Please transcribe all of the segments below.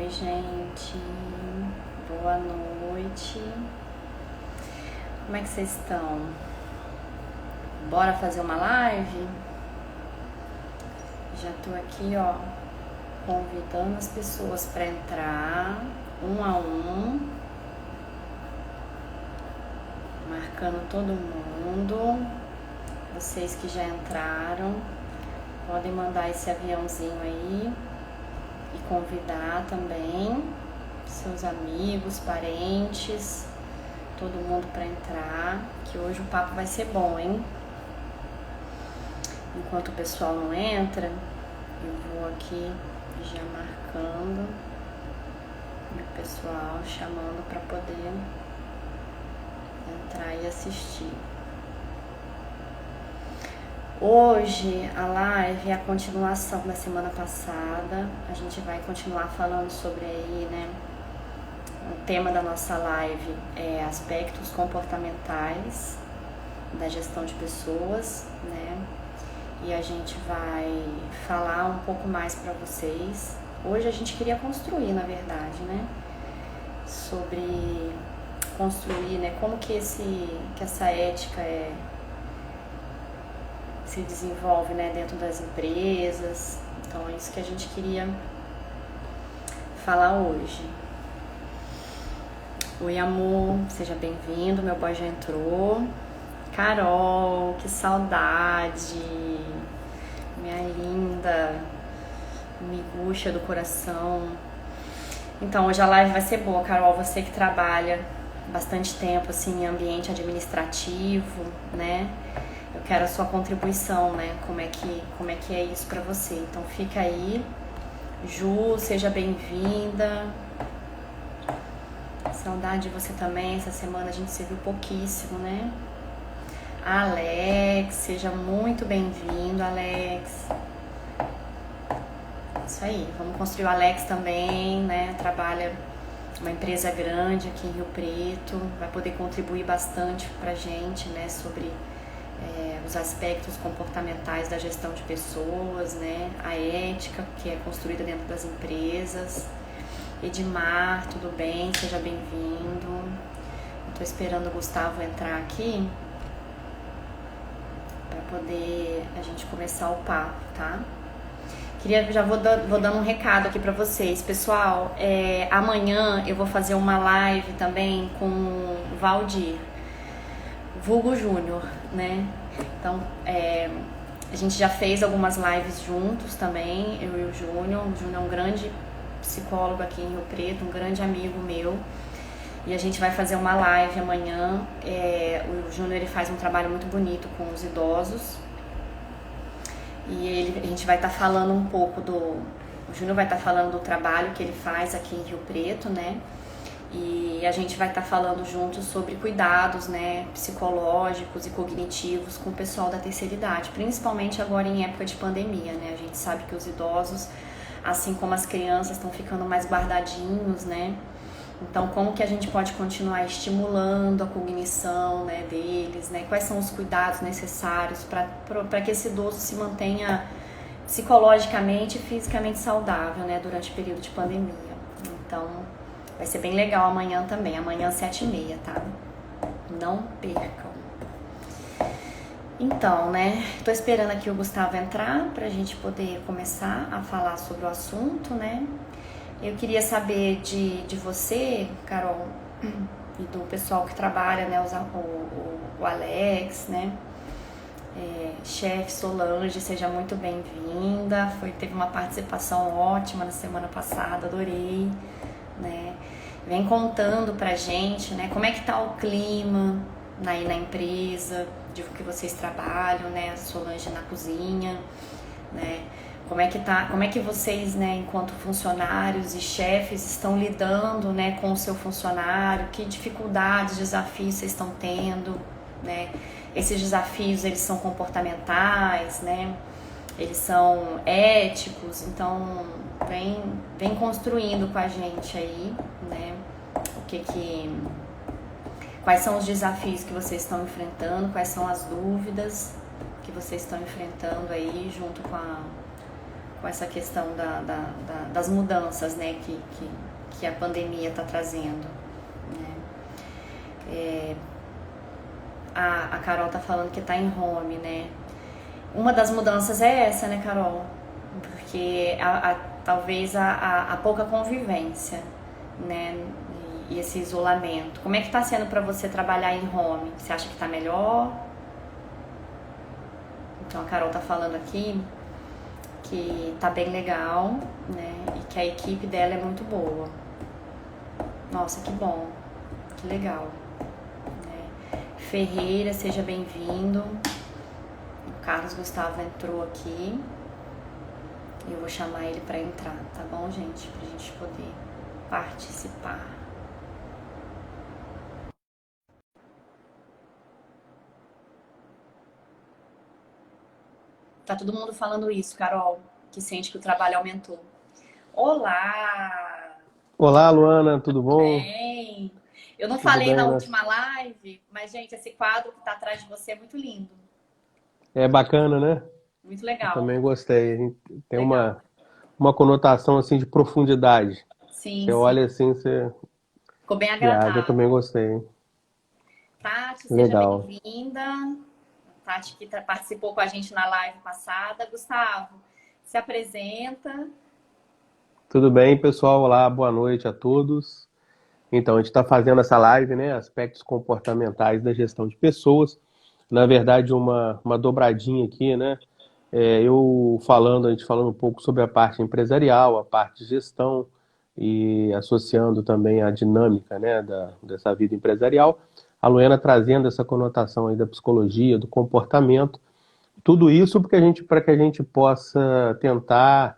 Oi, gente. Boa noite. Como é que vocês estão? Bora fazer uma live? Já tô aqui, ó, convidando as pessoas para entrar um a um, marcando todo mundo. Vocês que já entraram, podem mandar esse aviãozinho aí e convidar também seus amigos, parentes, todo mundo para entrar, que hoje o papo vai ser bom, hein? Enquanto o pessoal não entra, eu vou aqui já marcando e o pessoal chamando para poder entrar e assistir. Hoje a live é a continuação da semana passada. A gente vai continuar falando sobre aí, né? O tema da nossa live é aspectos comportamentais da gestão de pessoas, né? E a gente vai falar um pouco mais para vocês. Hoje a gente queria construir, na verdade, né? Sobre construir, né? Como que essa ética se desenvolve, né, dentro das empresas. Então é isso que a gente queria falar hoje. Oi, amor, seja bem-vindo, meu boy já entrou. Carol, que saudade, minha linda miguxa do coração. Então hoje a live vai ser boa, Carol, você que trabalha bastante tempo assim em ambiente administrativo, né? Eu quero a sua contribuição, né? Como é que é isso pra você? Então fica aí. Ju, seja bem-vinda. Saudade de você também. Essa semana a gente se viu pouquíssimo, né? Alex, seja muito bem-vindo, Alex. Isso aí, vamos construir o Alex também, né? Trabalha uma empresa grande aqui em Rio Preto, vai poder contribuir bastante pra gente, né? Sobre os aspectos comportamentais da gestão de pessoas, né? A ética que é construída dentro das empresas. Edmar, tudo bem? Seja bem-vindo. Estou esperando o Gustavo entrar aqui para poder a gente começar o papo, tá? Já vou dando um recado aqui para vocês, pessoal. Amanhã eu vou fazer uma live também com o Valdir, vulgo Júnior, né? Então, a gente já fez algumas lives juntos também, eu e o Júnior. O Júnior é um grande psicólogo aqui em Rio Preto, um grande amigo meu. E a gente vai fazer uma live amanhã. O Júnior, ele faz um trabalho muito bonito com os idosos. E a gente vai estar falando um pouco O Júnior vai estar falando do trabalho que ele faz aqui em Rio Preto, né? E a gente vai estar falando juntos sobre cuidados, né, psicológicos e cognitivos com o pessoal da terceira idade, principalmente agora em época de pandemia, né? A gente sabe que os idosos, assim como as crianças, estão ficando mais guardadinhos, né? Então, como que a gente pode continuar estimulando a cognição, né, deles, né? Quais são os cuidados necessários para que esse idoso se mantenha psicologicamente e fisicamente saudável, né, durante o período de pandemia. Então, vai ser bem legal amanhã também, amanhã às 7h30, tá? Não percam. Então, né, tô esperando aqui o Gustavo entrar pra gente poder começar a falar sobre o assunto, né? Eu queria saber de você, Carol, e do pessoal que trabalha, né, o Alex, né? Chefe Solange, seja muito bem-vinda. Teve uma participação ótima na semana passada, adorei, né? Vem contando pra gente, né, como é que tá o clima aí na empresa, de que vocês trabalham, né, a Solange na cozinha, né? Como é que vocês, né, enquanto funcionários e chefes, estão lidando, né, com o seu funcionário? Que dificuldades, desafios vocês estão tendo, né? Esses desafios, eles são comportamentais, né? Eles são éticos, então vem construindo com a gente aí, né? Quais são os desafios que vocês estão enfrentando, quais são as dúvidas que vocês estão enfrentando aí junto com com essa questão das mudanças, né, que a pandemia está trazendo, né? A Carol tá falando que tá em home, né? Uma das mudanças é essa, né, Carol? Porque talvez a pouca convivência, né? E esse isolamento. Como é que tá sendo para você trabalhar em home? Você acha que tá melhor? Então a Carol tá falando aqui que tá bem legal, né? E que a equipe dela é muito boa. Nossa, que bom. Que legal. Ferreira, seja bem-vindo. O Carlos Gustavo entrou aqui. Eu vou chamar ele para entrar, tá bom, gente? Pra gente poder participar. Tá todo mundo falando isso, Carol, que sente que o trabalho aumentou. Olá! Olá, Luana, tudo bom? Bem? Eu não Tudo falei bem, na mas última live, mas, gente, esse quadro que tá atrás de você é muito lindo. é bacana, né? Muito Eu legal. também gostei. A gente tem Legal. uma conotação assim de profundidade. Sim, Você sim. olha assim, você Ficou bem viaja, eu agradável. também gostei. Tati, seja Legal. bem-vinda. Tati que participou com a gente na live passada. Gustavo, se apresenta. Tudo bem, pessoal? Olá, boa noite a todos. Então, a gente está fazendo essa live, né? Aspectos comportamentais da gestão de pessoas. Na verdade, uma dobradinha aqui, né? A gente falando um pouco sobre a parte empresarial, a parte de gestão e associando também a dinâmica, né, dessa vida empresarial. A Luana trazendo essa conotação aí da psicologia, do comportamento, tudo isso para que a gente possa tentar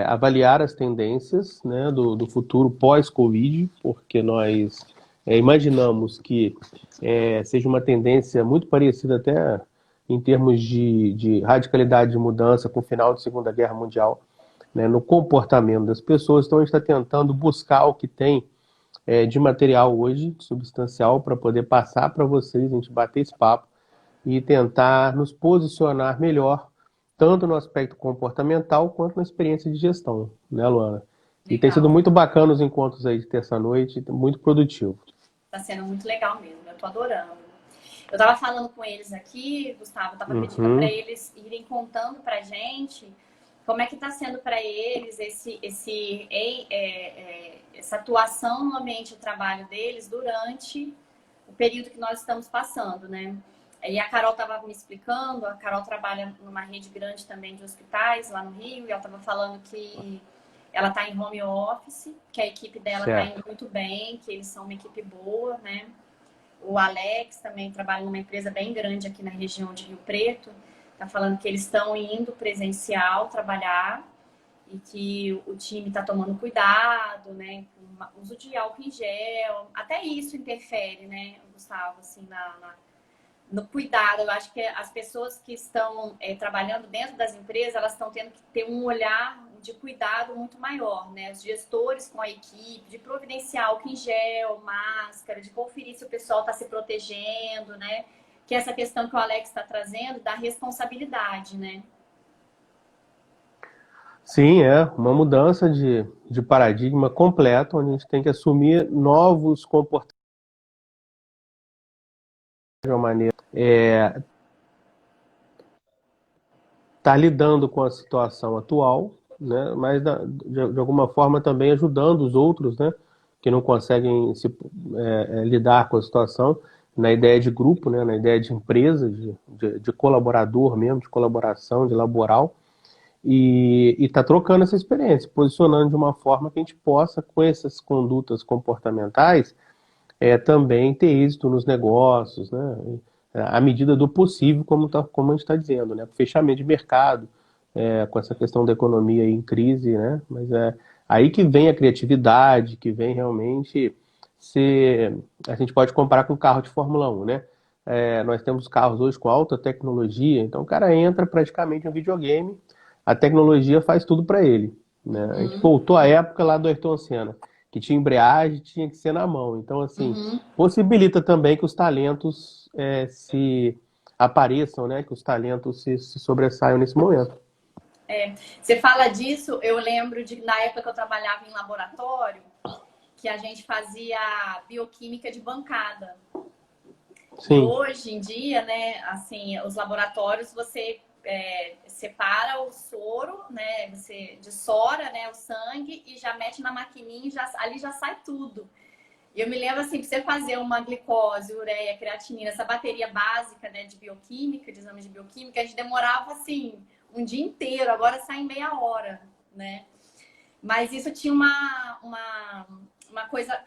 avaliar as tendências, né, do futuro pós-Covid, porque nós imaginamos que seja uma tendência muito parecida até em termos de radicalidade de mudança com o final da Segunda Guerra Mundial, né, no comportamento das pessoas. Então a gente está tentando buscar o que tem de material hoje, substancial, para poder passar para vocês, a gente bater esse papo e tentar nos posicionar melhor, tanto no aspecto comportamental quanto na experiência de gestão, né, Luana? E tem sido Legal. muito bacana os encontros aí de terça-noite, muito produtivo. Tá sendo muito legal mesmo. Eu tô adorando. Eu tava falando com eles aqui, Gustavo, tava pedindo para Uhum, eles irem contando pra gente como é que tá sendo para eles essa atuação no ambiente de trabalho deles durante o período que nós estamos passando, né? E a Carol estava me explicando, a Carol trabalha numa rede grande também de hospitais lá no Rio, e ela estava falando que ela está em home office, que a equipe dela está indo certo. muito bem, que eles são uma equipe boa, né? O Alex também trabalha numa empresa bem grande aqui na região de Rio Preto, está falando que eles estão indo presencial trabalhar e que o time está tomando cuidado, né? Com o uso de álcool em gel, até isso interfere, né, Gustavo, assim, no cuidado. Eu acho que as pessoas que estão trabalhando dentro das empresas, elas estão tendo que ter um olhar de cuidado muito maior, né? Os gestores com a equipe, de providenciar álcool em gel, máscara, de conferir se o pessoal está se protegendo, né? Que é essa questão que o Alex está trazendo da responsabilidade, né? Sim, é uma mudança de paradigma completo, onde a gente tem que assumir novos comportamentos de uma maneira. Está lidando com a situação atual, né, mas de alguma forma também ajudando os outros, né, que não conseguem lidar com a situação, na ideia de grupo, né, na ideia de empresa, de colaborador mesmo, de colaboração, de laboral, e está trocando essa experiência, posicionando de uma forma que a gente possa, com essas condutas comportamentais, também ter êxito nos negócios, né? À medida do possível, como a gente está dizendo, né? Fechamento de mercado, com essa questão da economia em crise, né? Mas é aí que vem a criatividade, que vem realmente ser. A gente pode comparar com o carro de Fórmula 1, né? Nós temos carros hoje com alta tecnologia, então o cara entra praticamente no videogame, a tecnologia faz tudo para ele, né? A gente Uhum, voltou à época lá do Ayrton Senna, que tinha embreagem, tinha que ser na mão. Então, assim, uhum. possibilita também que os talentos se apareçam, né? Que os talentos se sobressaiam nesse momento. Você fala disso, eu lembro na época que eu trabalhava em laboratório, que a gente fazia bioquímica de bancada. E Sim, hoje em dia, né, assim, os laboratórios você separa o soro, né, você dessora, né, o sangue e já mete na maquininha e ali já sai tudo. E eu me lembro assim, para você fazer uma glicose, ureia, creatinina, essa bateria básica, né, de bioquímica, de exame de bioquímica, a gente demorava assim um dia inteiro. Agora sai em meia hora, né? Mas isso tinha uma coisa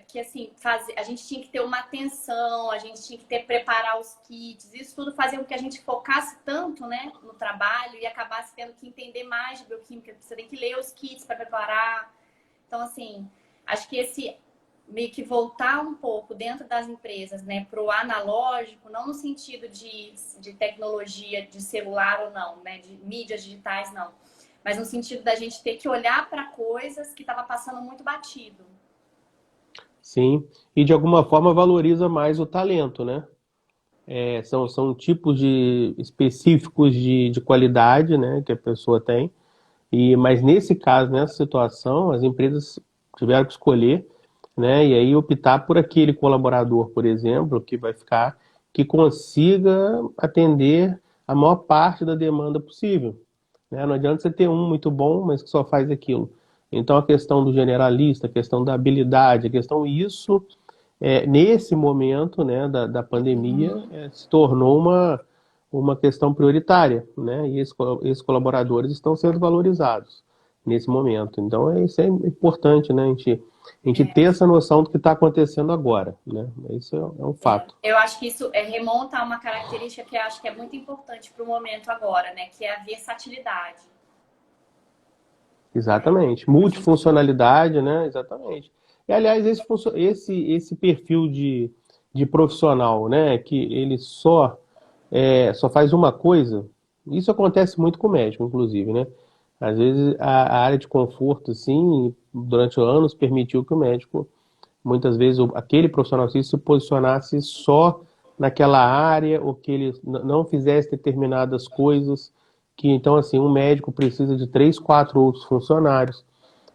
que, assim, a gente tinha que ter uma atenção, a gente tinha que preparar os kits. Isso tudo fazia com que a gente focasse tanto, né, no trabalho e acabasse tendo que entender mais de bioquímica. Você tem que ler os kits para preparar. Então, assim, acho que esse meio que voltar um pouco dentro das empresas, né, para o analógico, não no sentido de tecnologia, de celular ou não, né, de mídias digitais, não, mas no sentido da gente ter que olhar para coisas que estava passando muito batido. sim. E de alguma forma valoriza mais o talento, né? São tipos específicos de qualidade, né, que a pessoa tem. Mas nesse caso, nessa situação, as empresas tiveram que escolher, né, e aí optar por aquele colaborador, por exemplo, que consiga atender a maior parte da demanda possível. Né? Não adianta você ter um muito bom, mas que só faz aquilo. Então a questão do generalista, a questão da habilidade, a questão isso nesse momento, né, da pandemia, se tornou uma questão prioritária, né, e esses colaboradores estão sendo valorizados nesse momento. Então, isso é importante, né, a gente ter essa noção do que está acontecendo agora, né, isso é um fato. Eu acho que isso remonta a uma característica que eu acho que é muito importante para o momento agora, né, que é a versatilidade. Né? Exatamente. A gente Multifuncionalidade, né, exatamente. E, aliás, esse perfil de profissional, né, que ele só faz uma coisa, isso acontece muito com o médico, inclusive, né? Às vezes a área de conforto, assim, durante anos permitiu que o médico, muitas vezes, aquele profissional se posicionasse só naquela área, ou que ele não fizesse determinadas coisas, que então, assim, um médico precisa de três, quatro outros funcionários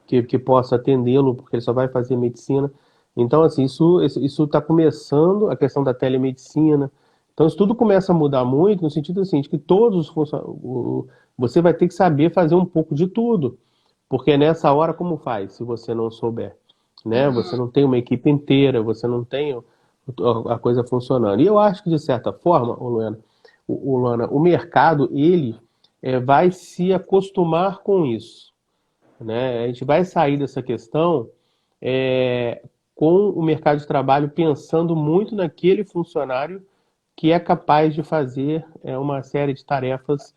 que possa atendê-lo, porque ele só vai fazer medicina. Então, assim, isso está começando, a questão da telemedicina. Então, isso tudo começa a mudar muito, no sentido assim, de que você vai ter que saber fazer um pouco de tudo, porque nessa hora, como faz, se você não souber? Né? Você não tem uma equipe inteira, você não tem a coisa funcionando. E eu acho que, de certa forma, Luana, o mercado, ele vai se acostumar com isso, né? A gente vai sair dessa questão com o mercado de trabalho pensando muito naquele funcionário que é capaz de fazer uma série de tarefas,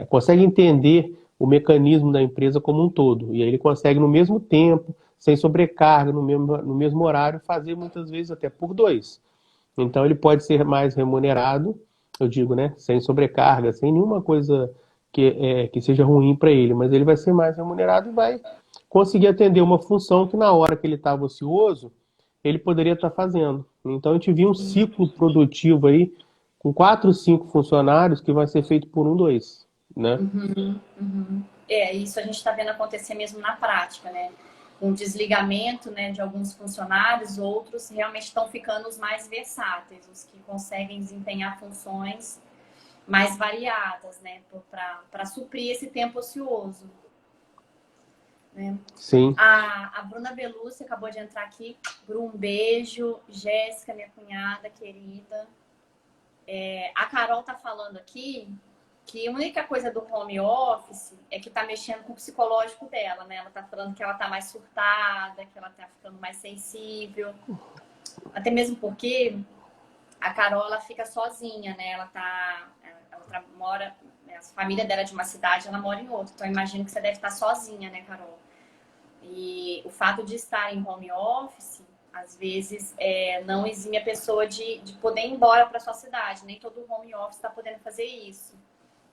consegue entender o mecanismo da empresa como um todo. E aí ele consegue, no mesmo tempo, sem sobrecarga, no mesmo horário, fazer muitas vezes até por dois. Então ele pode ser mais remunerado, eu digo, né, sem sobrecarga, sem nenhuma coisa que seja ruim para ele, mas ele vai ser mais remunerado e vai conseguir atender uma função que na hora que ele estava ocioso, ele poderia estar fazendo. Então a gente viu um ciclo produtivo aí com quatro, cinco funcionários que vai ser feito por um, dois, né? isso a gente está vendo acontecer mesmo na prática, né? Com o desligamento, né, de alguns funcionários, outros realmente estão ficando os mais versáteis, os que conseguem desempenhar funções mais variadas, né, para suprir esse tempo ocioso. Né? Sim. A Bruna Belucci acabou de entrar aqui. Bru, um beijo. Jéssica, minha cunhada querida. A Carol tá falando aqui que a única coisa do home office é que tá mexendo com o psicológico dela, né? Ela tá falando que ela tá mais surtada, que ela tá ficando mais sensível. Até mesmo porque a Carol, ela fica sozinha, né? Ela mora, a família dela é de uma cidade, ela mora em outra. Então, eu imagino que você deve estar sozinha, né, Carol? E o fato de estar em home office, às vezes, não exime a pessoa de poder ir embora para sua cidade. Nem todo home office está podendo fazer isso.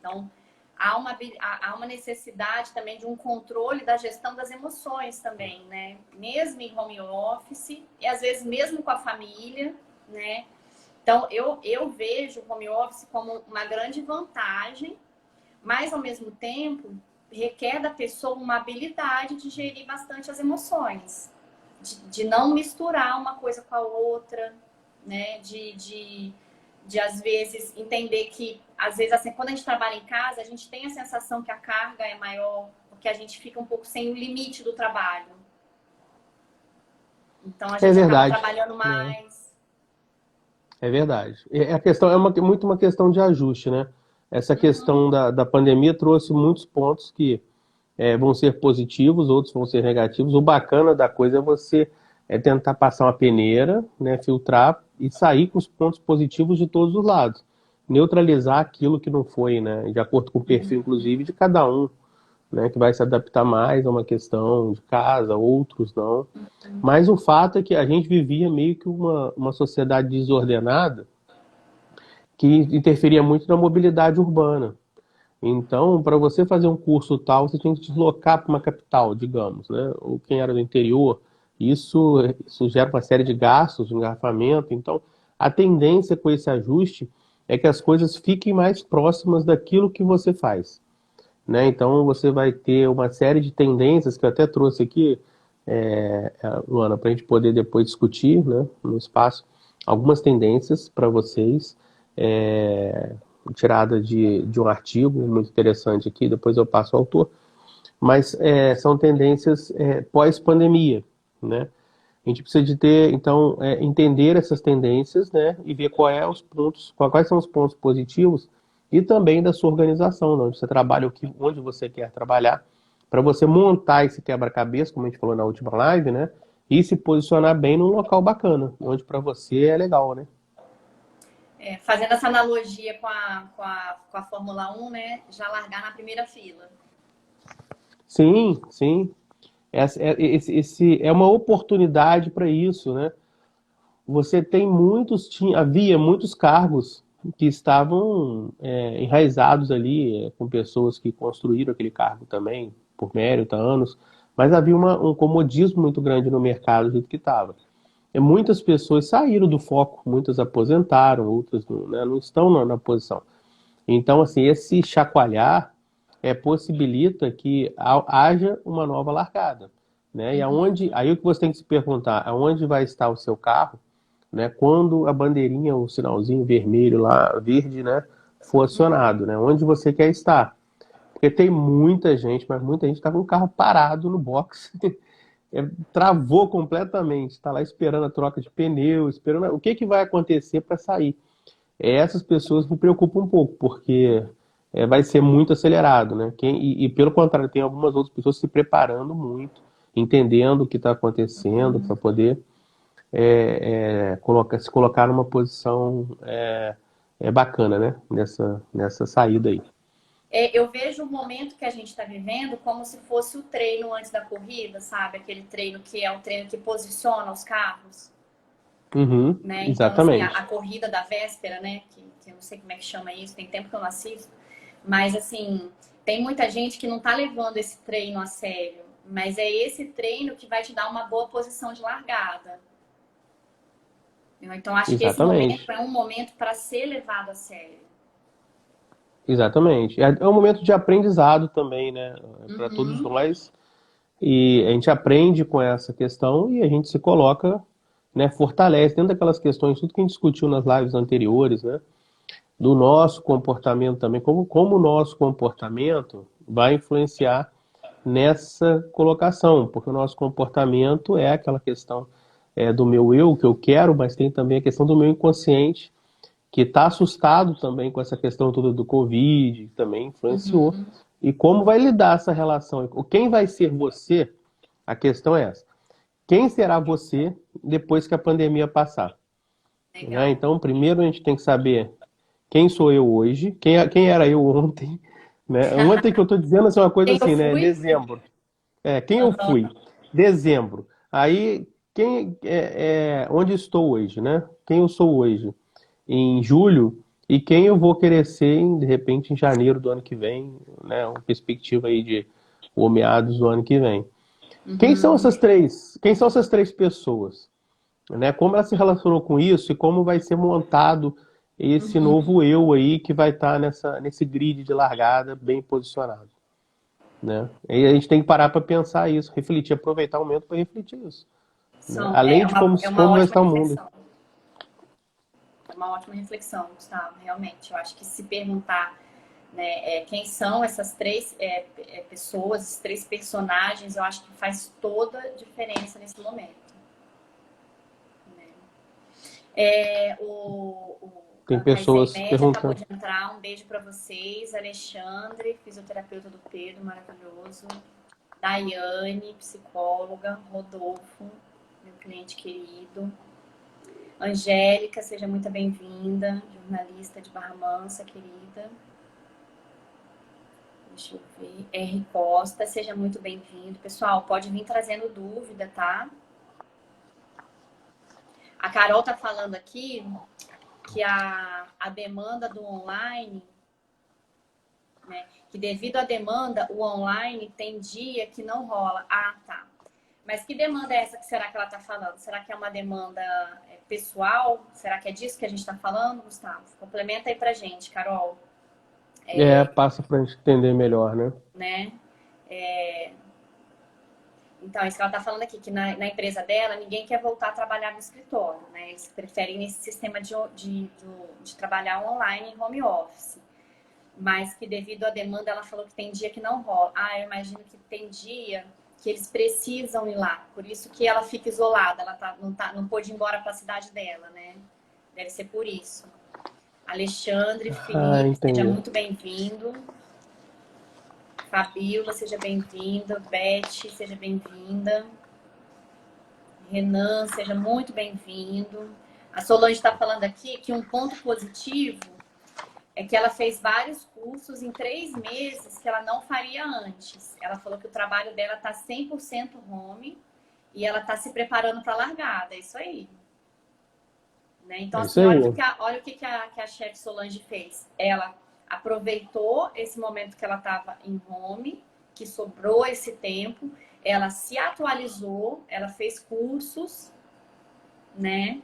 Então, há uma necessidade também de um controle da gestão das emoções também, né? Mesmo em home office, e às vezes mesmo com a família, né? Então, eu vejo o home office como uma grande vantagem, mas ao mesmo tempo requer da pessoa uma habilidade de gerir bastante as emoções, de não misturar uma coisa com a outra, né? De às vezes entender que, às vezes, assim, quando a gente trabalha em casa, a gente tem a sensação que a carga é maior, porque a gente fica um pouco sem o limite do trabalho. Então a É gente acaba verdade. trabalhando mais. É verdade. A questão é muito uma questão de ajuste, né? Essa questão da pandemia trouxe muitos pontos que vão ser positivos, outros vão ser negativos. O bacana da coisa é você tentar passar uma peneira, né, filtrar e sair com os pontos positivos de todos os lados. Neutralizar aquilo que não foi, né, de acordo com o perfil, inclusive, de cada um, né, que vai se adaptar mais a uma questão de casa, outros não. Mas o fato é que a gente vivia meio que uma sociedade desordenada que interferia muito na mobilidade urbana. Então, para você fazer um curso tal, você tinha que se deslocar para uma capital, digamos, né? Ou quem era do interior. Isso gera uma série de gastos, de engarrafamento. Então, a tendência com esse ajuste é que as coisas fiquem mais próximas daquilo que você faz, né? Então, você vai ter uma série de tendências que eu até trouxe aqui, Luana, para a gente poder depois discutir, né, no espaço, algumas tendências para vocês. É, tirada de um artigo muito interessante aqui, depois eu passo ao autor, mas são tendências pós-pandemia, né? A gente precisa de ter, então, entender essas tendências, né, e ver quais são os pontos positivos e também da sua organização, né, onde você trabalha, onde você quer trabalhar, para você montar esse quebra-cabeça, como a gente falou na última live, né, e se posicionar bem num local bacana, onde para você é legal, né? Fazendo essa analogia com a Fórmula 1, né? Já largar na primeira fila. Sim, sim. É uma oportunidade para isso, né? Você tem havia muitos cargos que estavam enraizados ali, com pessoas que construíram aquele cargo também, por mérito, há anos, mas havia um comodismo muito grande no mercado do jeito que estava. Muitas pessoas saíram do foco, muitas aposentaram, outras não estão na posição. Então, assim, esse chacoalhar possibilita que haja uma nova largada, né? E aí o que você tem que se perguntar, aonde vai estar o seu carro, né? Quando a bandeirinha, o sinalzinho vermelho lá, verde, né, for acionado, né? Onde você quer estar? Porque tem muita gente, mas muita gente está com o carro parado no box, travou completamente, está lá esperando a troca de pneu, esperando o que vai acontecer para sair. Essas pessoas me preocupam um pouco, porque vai ser muito acelerado, né? E pelo contrário, tem algumas outras pessoas se preparando muito, entendendo o que está acontecendo, para poder se colocar numa posição bacana, né? Nessa saída aí. Eu vejo o momento que a gente está vivendo como se fosse o treino antes da corrida, sabe? Aquele treino que é o treino que posiciona os carros. Uhum, Né? Então, assim, exatamente. a corrida da véspera, né? Que eu não sei como é que chama isso, tem tempo que eu não assisto. Mas, assim, tem muita gente que não tá levando esse treino a sério. Mas é esse treino que vai te dar uma boa posição de largada. Então, acho que esse momento Exatamente. é um momento para ser levado a sério. Exatamente. É um momento de aprendizado também, né? Para todos Uhum. nós. E a gente aprende com essa questão e a gente se coloca, né, fortalece dentro daquelas questões, tudo que a gente discutiu nas lives anteriores, né? Do nosso comportamento também, como o nosso comportamento vai influenciar nessa colocação, porque o nosso comportamento é aquela questão do meu eu, que eu quero, mas tem também a questão do meu inconsciente, que está assustado também com essa questão toda do Covid, que também influenciou. E como vai lidar essa relação? Quem vai ser você? A questão é essa. Quem será você depois que a pandemia passar? Né? Legal. Então, primeiro a gente tem que saber quem sou eu hoje, quem era eu ontem. Né? Ontem que eu estou dizendo assim, uma coisa Quem eu assim, né? fui? Dezembro. Quem eu fui? Uhum. Dezembro. Aí, onde estou hoje, né? Quem eu sou hoje? Em julho, e quem eu vou querer ser, de repente, em janeiro do ano que vem, né? Uma perspectiva aí de ou meados do ano que vem. Uhum. Quem são essas três pessoas? Né? Como ela se relacionou com isso e como vai ser montado esse novo eu aí que vai estar nesse grid de largada bem posicionado, né? E a gente tem que parar para pensar isso, refletir, aproveitar o momento para refletir isso, né? Além de É uma como vai ótima estar o mundo. reflexão. É uma ótima reflexão, Gustavo, realmente. Eu acho que se perguntar, né, quem são essas três pessoas, esses três personagens, eu acho que faz toda a diferença nesse momento. Né? Tem A Taizei pessoas Média acabou perguntando. de entrar. Um beijo para vocês. Alexandre, fisioterapeuta do Pedro, maravilhoso. Daiane, psicóloga. Rodolfo, meu cliente querido. Angélica, seja muito bem-vinda. Jornalista de Barra Mansa, querida. Deixa eu ver. R. Costa, seja muito bem-vindo. Pessoal, pode vir trazendo dúvida, tá? A Carol tá falando aqui que a demanda do online, né? Que devido à demanda, o online tem dia que não rola. Ah, tá. Mas que demanda é essa que será que ela tá falando? Será que é uma demanda pessoal? Será que é disso que a gente tá falando, Gustavo? Complementa aí pra gente, Carol. Passa para a gente entender melhor, né? Né? Então, isso que ela está falando aqui, que na empresa dela, ninguém quer voltar a trabalhar no escritório, né? Eles preferem nesse sistema de trabalhar online em home office. Mas que devido à demanda, ela falou que tem dia que não rola. Ah, eu imagino que tem dia que eles precisam ir lá. Por isso que ela fica isolada, ela não pôde ir embora para a cidade dela, né? Deve ser por isso. Alexandre, Felipe, seja muito bem-vindo. Fabiola, seja bem-vinda. Beth, seja bem-vinda. Renan, seja muito bem-vindo. A Solange está falando aqui que um ponto positivo é que ela fez vários cursos em 3 meses que ela não faria antes. Ela falou que o trabalho dela está 100% home e ela está se preparando para a largada. É isso aí. Né? Então, assim, olha o que a chefe Solange fez. Ela aproveitou esse momento que ela estava em home, que sobrou esse tempo, ela se atualizou, ela fez cursos, né?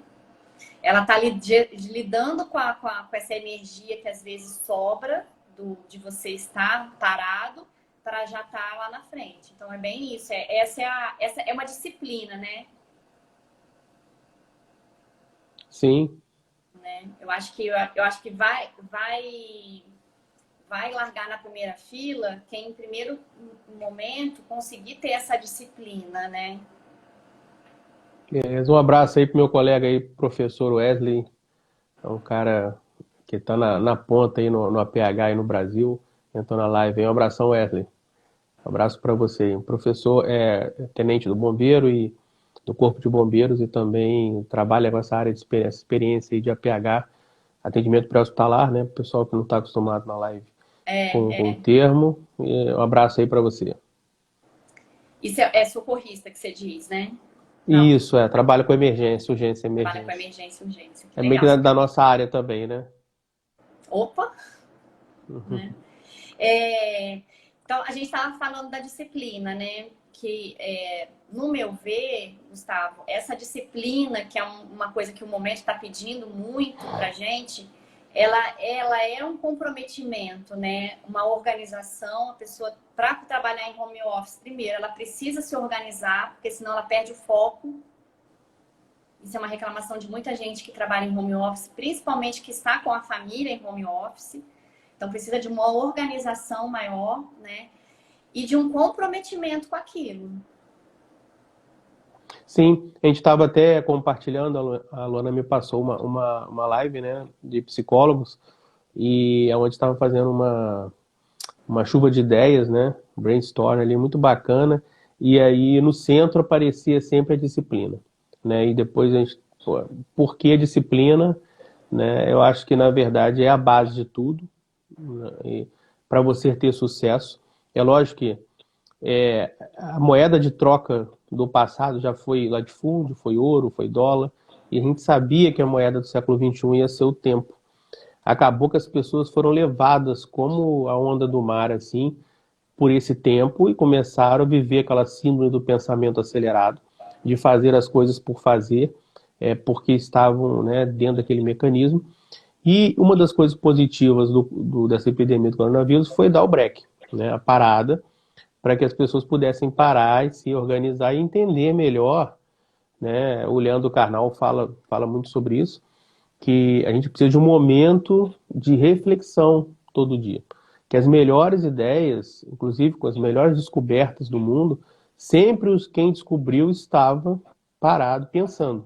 Ela está lidando com essa energia que às vezes sobra de você estar parado para já estar lá na frente. Então é bem isso. Essa é uma disciplina, né? Sim. Né? Eu acho que vai largar na primeira fila quem, em primeiro momento, conseguir ter essa disciplina, né? Um abraço aí pro meu colega aí, professor Wesley. É um cara que está na ponta aí no APH aí no Brasil. Entrou na live aí. Um abração, Wesley. Um abraço para você. O professor é tenente do bombeiro e do Corpo de Bombeiros e também trabalha com essa área de experiência aí de APH, atendimento pré-hospitalar, né? O pessoal que não está acostumado na live com o termo. E um abraço aí para você. Isso é socorrista que você diz, né? Não. Isso, trabalha com emergência, urgência, emergência. Trabalha com emergência, urgência. É meio que da nossa área também, né? Opa! Né? Então, a gente estava falando da disciplina, né? Que, no meu ver, Gustavo, essa disciplina, que é uma coisa que o momento está pedindo muito pra gente, ela é um comprometimento, né? Uma organização, a pessoa, para trabalhar em home office, primeiro, ela precisa se organizar, porque senão ela perde o foco. Isso é uma reclamação de muita gente que trabalha em home office, principalmente que está com a família em home office. Então, precisa de uma organização maior, né? E de um comprometimento com aquilo. Sim, a gente estava até compartilhando, a Luana me passou uma live, né, de psicólogos, e onde estava fazendo uma chuva de ideias, né, brainstorm ali, muito bacana, e aí no centro aparecia sempre a disciplina, né, e depois a gente, por que a disciplina, né, eu acho que na verdade é a base de tudo, né, para você ter sucesso. É lógico que a moeda de troca do passado já foi latifúndio, foi ouro, foi dólar, e a gente sabia que a moeda do século XXI ia ser o tempo. Acabou que as pessoas foram levadas como a onda do mar, assim, por esse tempo e começaram a viver aquela síndrome do pensamento acelerado, de fazer as coisas por fazer, porque estavam, né, dentro daquele mecanismo. E uma das coisas positivas dessa epidemia do coronavírus foi dar o break, né, a parada, para que as pessoas pudessem parar e se organizar e entender melhor, né? O Leandro Carnal fala muito sobre isso, que a gente precisa de um momento de reflexão todo dia. Que as melhores ideias, inclusive com as melhores descobertas do mundo, sempre quem descobriu estava parado pensando.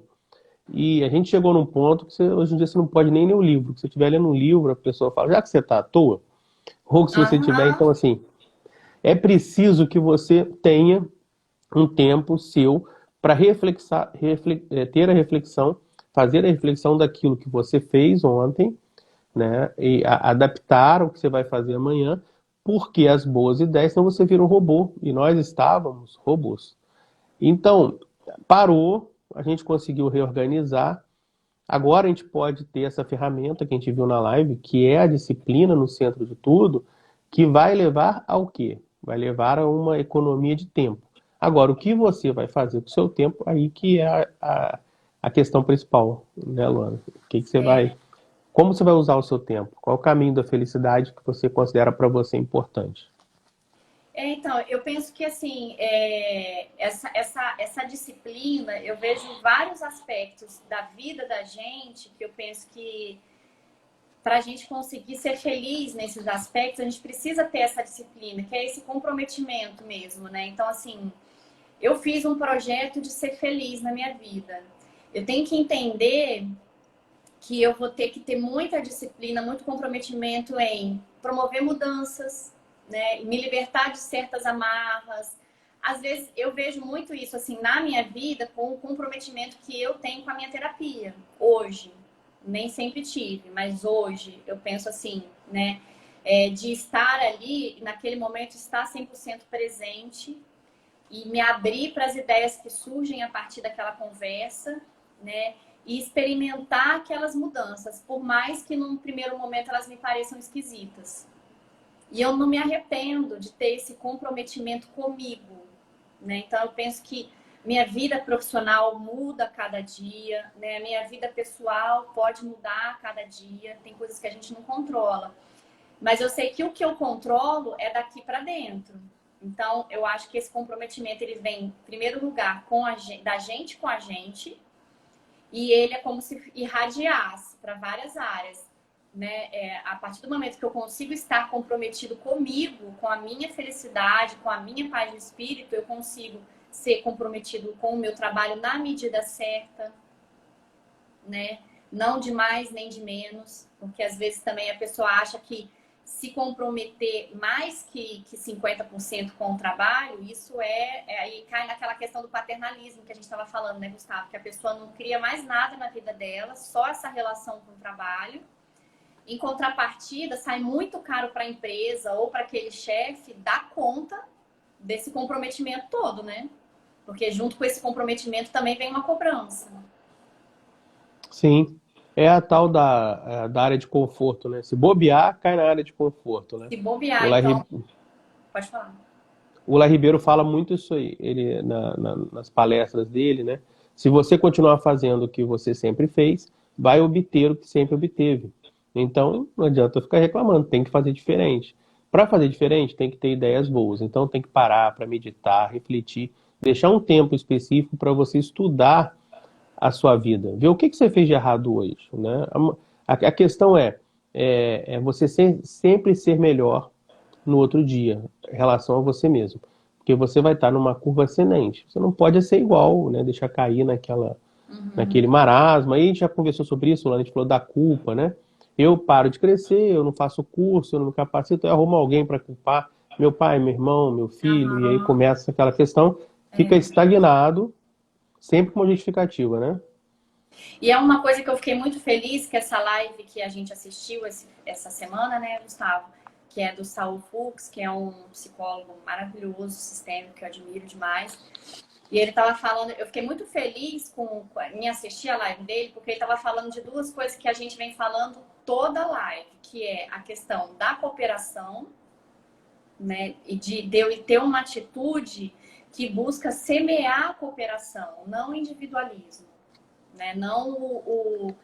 E a gente chegou num ponto que hoje em dia você não pode nem ler o livro. Se você estiver lendo um livro, a pessoa fala, já que você está à toa, ou se você tiver, Aham. então assim, é preciso que você tenha um tempo seu para ter a reflexão, fazer a reflexão daquilo que você fez ontem, né? E adaptar o que você vai fazer amanhã, porque as boas ideias, senão você vira um robô. E nós estávamos robôs. Então, parou, a gente conseguiu reorganizar. Agora a gente pode ter essa ferramenta que a gente viu na live, que é a disciplina no centro de tudo, que vai levar ao quê? Vai levar a uma economia de tempo. Agora, o que você vai fazer com o seu tempo, aí que é a questão principal, né, Luana? O que você vai, como você vai usar o seu tempo? Qual é o caminho da felicidade que você considera para você importante? Então, eu penso que assim, essa disciplina, eu vejo vários aspectos da vida da gente que eu penso que para a gente conseguir ser feliz nesses aspectos, a gente precisa ter essa disciplina, que é esse comprometimento mesmo, né? Então, assim, eu fiz um projeto de ser feliz na minha vida. Eu tenho que entender que eu vou ter que ter muita disciplina, muito comprometimento em promover mudanças, né? Me libertar de certas amarras. Às vezes eu vejo muito isso assim na minha vida com o comprometimento que eu tenho com a minha terapia hoje. Nem sempre tive, mas hoje eu penso assim, né? De estar ali, naquele momento, estar 100% presente e me abrir para as ideias que surgem a partir daquela conversa, né? E experimentar aquelas mudanças, por mais que num primeiro momento elas me pareçam esquisitas. E eu não me arrependo de ter esse comprometimento comigo, né? Então eu penso que minha vida profissional muda a cada dia, né? Minha vida pessoal pode mudar a cada dia, tem coisas que a gente não controla. Mas eu sei que o que eu controlo é daqui para dentro. Então, eu acho que esse comprometimento ele vem, em primeiro lugar, da gente com a gente, e ele é como se irradiasse para várias áreas, né? A partir do momento que eu consigo estar comprometido comigo, com a minha felicidade, com a minha paz de espírito, eu consigo ser comprometido com o meu trabalho na medida certa, né? Não de mais nem de menos, porque às vezes também a pessoa acha que se comprometer mais que 50% com o trabalho, isso aí cai naquela questão do paternalismo que a gente estava falando, né, Gustavo? Que a pessoa não cria mais nada na vida dela, só essa relação com o trabalho. Em contrapartida, sai muito caro para a empresa ou para aquele chefe dar conta desse comprometimento todo, né? Porque junto com esse comprometimento também vem uma cobrança. Sim, é a tal da área de conforto, né? Se bobear, cai na área de conforto, né? Se O bobear, Larry, então, pode falar. o Larry Ribeiro fala muito isso aí, ele nas palestras dele, né? Se você continuar fazendo o que você sempre fez, vai obter o que sempre obteve. Então, não adianta ficar reclamando, tem que fazer diferente. Para fazer diferente, tem que ter ideias boas. Então, tem que parar para meditar, refletir, deixar um tempo específico para você estudar a sua vida, ver o que você fez de errado hoje, né? A questão é você sempre ser melhor no outro dia, em relação a você mesmo. Porque você vai estar numa curva ascendente. Você não pode ser igual, né? Deixar cair naquele marasmo. Aí a gente já conversou sobre isso, lá a gente falou da culpa, né? Eu paro de crescer, eu não faço curso, eu não me capacito, eu arrumo alguém para culpar. Meu pai, meu irmão, meu filho, e aí Aham. começa aquela questão, fica estagnado, sempre com uma justificativa, né? E é uma coisa que eu fiquei muito feliz que essa live que a gente assistiu essa semana, né, Gustavo? Que é do Saul Fuchs, que é um psicólogo maravilhoso, sistêmico, que eu admiro demais. E ele estava falando, eu fiquei muito feliz em assistir a live dele, porque ele estava falando de duas coisas que a gente vem falando toda a live, que é a questão da cooperação, né? E de eu ter uma atitude que busca semear a cooperação, não o individualismo, né? Não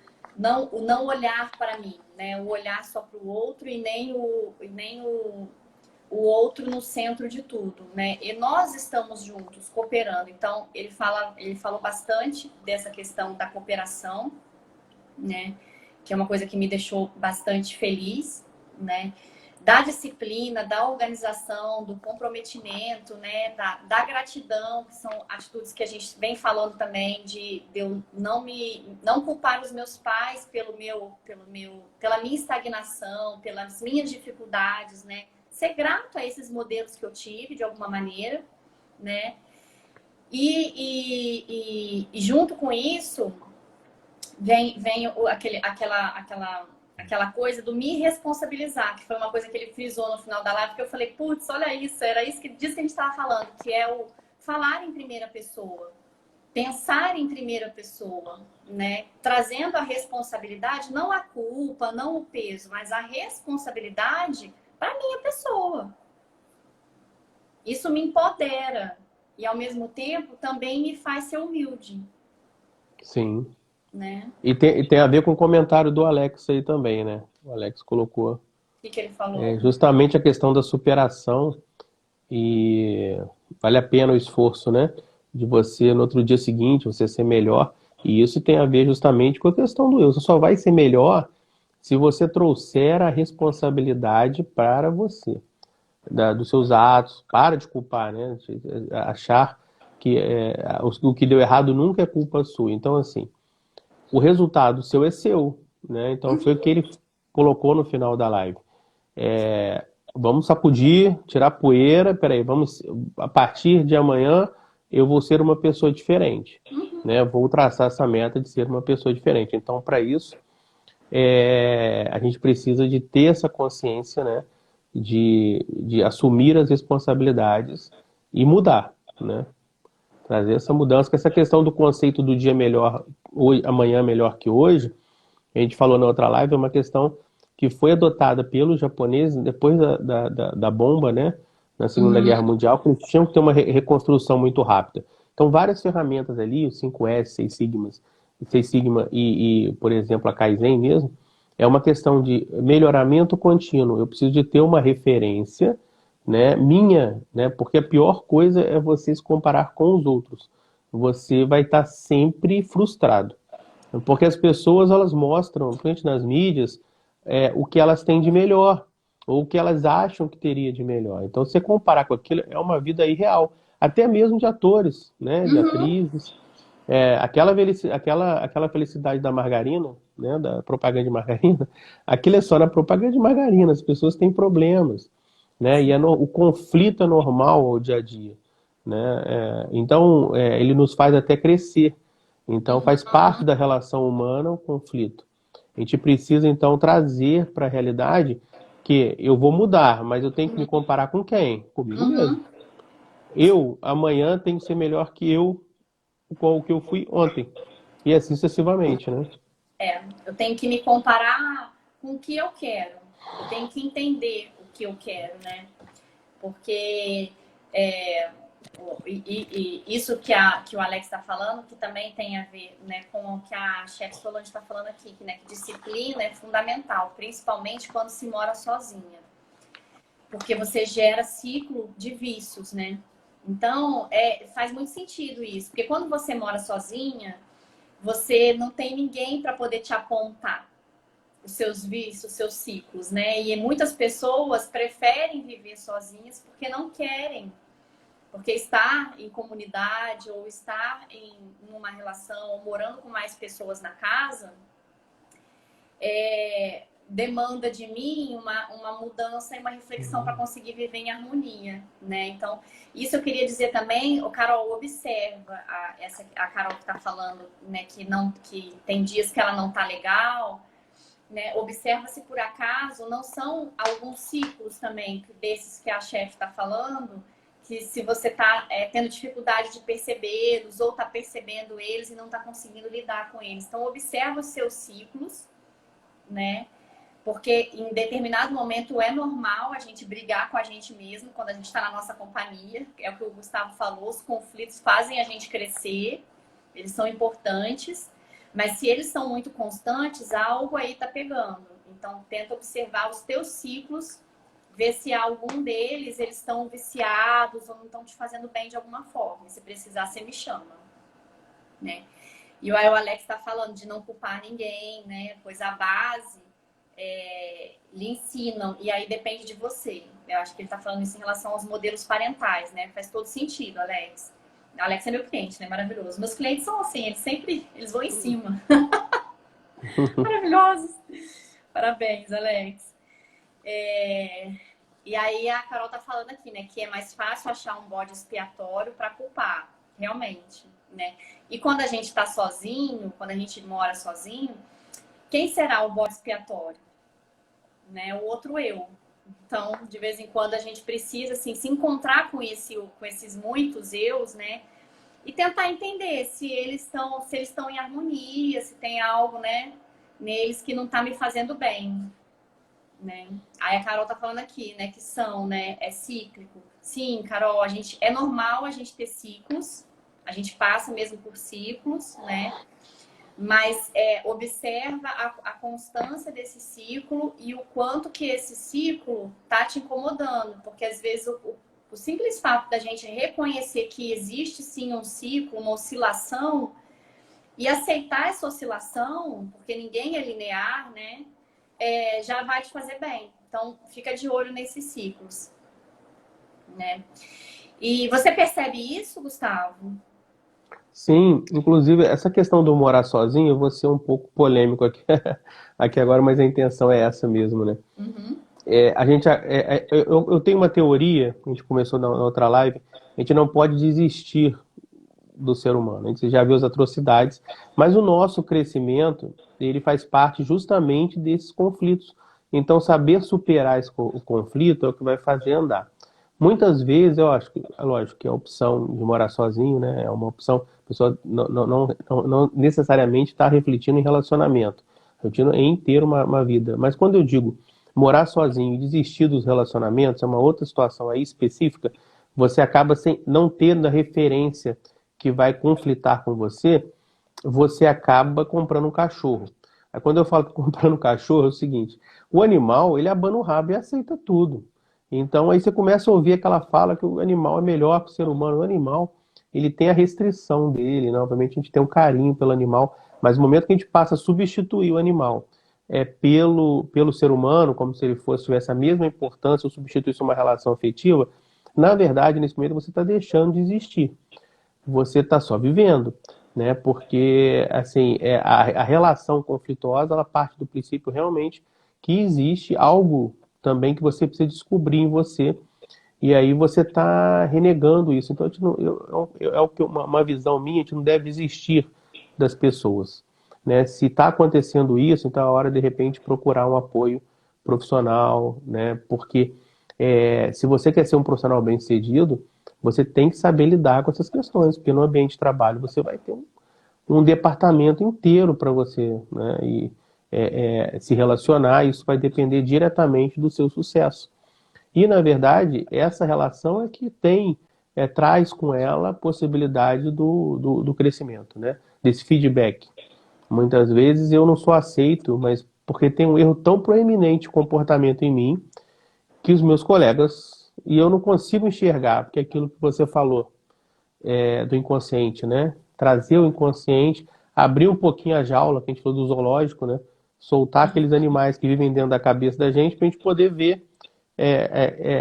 o não olhar para mim, né? O olhar só para o outro e nem o outro no centro de tudo, né? E nós estamos juntos, cooperando. Então, ele falou bastante dessa questão da cooperação, né? Que é uma coisa que me deixou bastante feliz, né? Da disciplina, da organização, do comprometimento, né? Da gratidão, que são atitudes que a gente vem falando também de eu não culpar os meus pais pela minha estagnação, pelas minhas dificuldades, né? Ser grato a esses modelos que eu tive de alguma maneira, né? E junto com isso vem aquela coisa do me responsabilizar, que foi uma coisa que ele frisou no final da live, que eu falei, putz, olha isso, era isso disso que a gente estava falando, que é o falar em primeira pessoa, pensar em primeira pessoa, né? Trazendo a responsabilidade, não a culpa, não o peso, mas a responsabilidade para a minha pessoa. Isso me empodera e, ao mesmo tempo, também me faz ser humilde. Sim. Né? E tem a ver com o comentário do Alex aí também, né? O Alex colocou O que ele falou? justamente a questão da superação e vale a pena o esforço, né? De você, no outro dia seguinte, você ser melhor. E isso tem a ver justamente com a questão do eu. Você só vai ser melhor se você trouxer a responsabilidade para você, dos seus atos. Para de culpar, né? De achar que o que deu errado nunca é culpa sua. Então, assim, o resultado seu é seu, né? Então foi o que ele colocou no final da live. Vamos sacudir, tirar poeira, peraí, a partir de amanhã eu vou ser uma pessoa diferente, né? Vou traçar essa meta de ser uma pessoa diferente. Então, para isso, a gente precisa de ter essa consciência, né? De assumir as responsabilidades e mudar, né? Trazer essa mudança, que essa questão do conceito do dia melhor, hoje, amanhã melhor que hoje, a gente falou na outra live, é uma questão que foi adotada pelos japoneses depois da bomba, né, na Segunda Guerra Mundial, que eles tinham que ter uma reconstrução muito rápida. Então, várias ferramentas ali, o 5S, 6 Sigma por exemplo, a Kaizen mesmo, é uma questão de melhoramento contínuo. Eu preciso de ter uma referência, né, minha, né, porque a pior coisa é você se comparar com os outros. Você vai estar sempre frustrado. Porque as pessoas, elas mostram, principalmente nas mídias, o que elas têm de melhor, ou o que elas acham que teria de melhor. Então, se você comparar com aquilo, é uma vida irreal. Até mesmo de atores, né, de atrizes. Aquela felicidade da margarina, né, da propaganda de margarina, aquilo é só na propaganda de margarina. As pessoas têm problemas, né, e o conflito é normal ao dia a dia, né. Então, ele nos faz até crescer. Então, faz parte da relação humana o conflito. A gente precisa, então, trazer para a realidade que eu vou mudar, mas eu tenho que me comparar com quem? Comigo mesmo. Eu, amanhã, tenho que ser melhor que eu, com o que eu fui ontem. E assim sucessivamente, né? Eu tenho que me comparar com o que eu quero. Eu tenho que entender o que eu quero, né? Porque isso que o Alex está falando, que também tem a ver, né, com o que a chefe Solange está falando aqui, né, que disciplina é fundamental, principalmente quando se mora sozinha. Porque você gera ciclo de vícios, né? Então, faz muito sentido isso. Porque quando você mora sozinha, você não tem ninguém para poder te apontar os seus vícios, os seus ciclos, né? E muitas pessoas preferem viver sozinhas porque não querem. Porque estar em comunidade ou estar em uma relação ou morando com mais pessoas na casa demanda de mim uma mudança e uma reflexão para conseguir viver em harmonia, né? Então, isso eu queria dizer também, o Carol, observa a Carol que está falando, né, que tem dias que ela não tá legal, né? Observa se por acaso não são alguns ciclos também desses que a chefe está falando, que se você está tendo dificuldade de percebê-los ou está percebendo eles e não está conseguindo lidar com eles. Então, observa os seus ciclos, né? Porque em determinado momento é normal a gente brigar com a gente mesmo quando a gente está na nossa companhia. É o que o Gustavo falou, os conflitos fazem a gente crescer, eles são importantes. Mas se eles são muito constantes, algo aí tá pegando. Então, tenta observar os teus ciclos, ver se algum deles eles estão viciados ou não estão te fazendo bem de alguma forma. Se precisar, você me chama, né? E aí o Alex está falando de não culpar ninguém, né? Pois a base lhe ensinam, e aí depende de você. Eu acho que ele está falando isso em relação aos modelos parentais, né? Faz todo sentido, Alex. Alex é meu cliente, né? Maravilhoso. Meus clientes são assim, eles vão em cima. Maravilhosos. Parabéns, Alex. E aí a Carol tá falando aqui, né? Que é mais fácil achar um bode expiatório para culpar, realmente, né? E quando a gente tá sozinho, quando a gente mora sozinho, quem será o bode expiatório? Né? O outro eu. Então, de vez em quando a gente precisa assim, se encontrar com esses muitos eus, né? E tentar entender se eles estão em harmonia, se tem algo, né, neles que não está me fazendo bem, né? Aí a Carol tá falando aqui, né, que é cíclico. Sim, Carol, é normal a gente ter ciclos, a gente passa mesmo por ciclos, né? Mas observa a constância desse ciclo e o quanto que esse ciclo tá te incomodando. Porque às vezes o simples fato da gente reconhecer que existe sim um ciclo, uma oscilação, e aceitar essa oscilação, porque ninguém é linear, né? Já vai te fazer bem. Então, fica de olho nesses ciclos, né? E você percebe isso, Gustavo? Sim, inclusive essa questão do morar sozinho, eu vou ser um pouco polêmico aqui, aqui agora, mas a intenção é essa mesmo, né? Uhum. Eu tenho uma teoria, a gente começou na outra live, a gente não pode desistir do ser humano, a gente já viu as atrocidades, mas o nosso crescimento, ele faz parte justamente desses conflitos. Então, saber superar o conflito é o que vai fazer andar. Muitas vezes, eu acho que, é lógico que a opção de morar sozinho, né, é uma opção, a pessoa não necessariamente está refletindo em relacionamento, refletindo em ter uma vida. Mas quando eu digo morar sozinho e desistir dos relacionamentos, é uma outra situação aí específica, você acaba sem não tendo a referência que vai conflitar com você acaba comprando um cachorro. Aí quando eu falo que comprando um cachorro é o seguinte, o animal, ele abana o rabo e aceita tudo. Então aí você começa a ouvir aquela fala que o animal é melhor para o ser humano. O animal, ele tem a restrição dele, né? Obviamente a gente tem um carinho pelo animal, mas no momento que a gente passa a substituir o animal pelo ser humano, como se ele tivesse a mesma importância ou substituísse uma relação afetiva, na verdade, nesse momento você está deixando de existir. Você está só vivendo, né? Porque assim, a relação conflituosa, ela parte do princípio realmente que existe algo também que você precisa descobrir em você, e aí você está renegando isso. Então, a gente não, é o que uma visão minha, a gente não deve desistir das pessoas, né? Se está acontecendo isso, então é a hora de repente procurar um apoio profissional, né? Porque se você quer ser um profissional bem-sucedido, você tem que saber lidar com essas questões, porque no ambiente de trabalho você vai ter um departamento inteiro para você, né? E se relacionar, isso vai depender diretamente do seu sucesso. E, na verdade, essa relação é que traz com ela a possibilidade do crescimento, né? Desse feedback. Muitas vezes eu não sou aceito, mas porque tem um erro tão proeminente de comportamento em mim que os meus colegas, e eu não consigo enxergar, porque aquilo que você falou do inconsciente, né? Trazer o inconsciente, abrir um pouquinho a jaula, que a gente falou do zoológico, né? Soltar aqueles animais que vivem dentro da cabeça da gente para a gente poder ver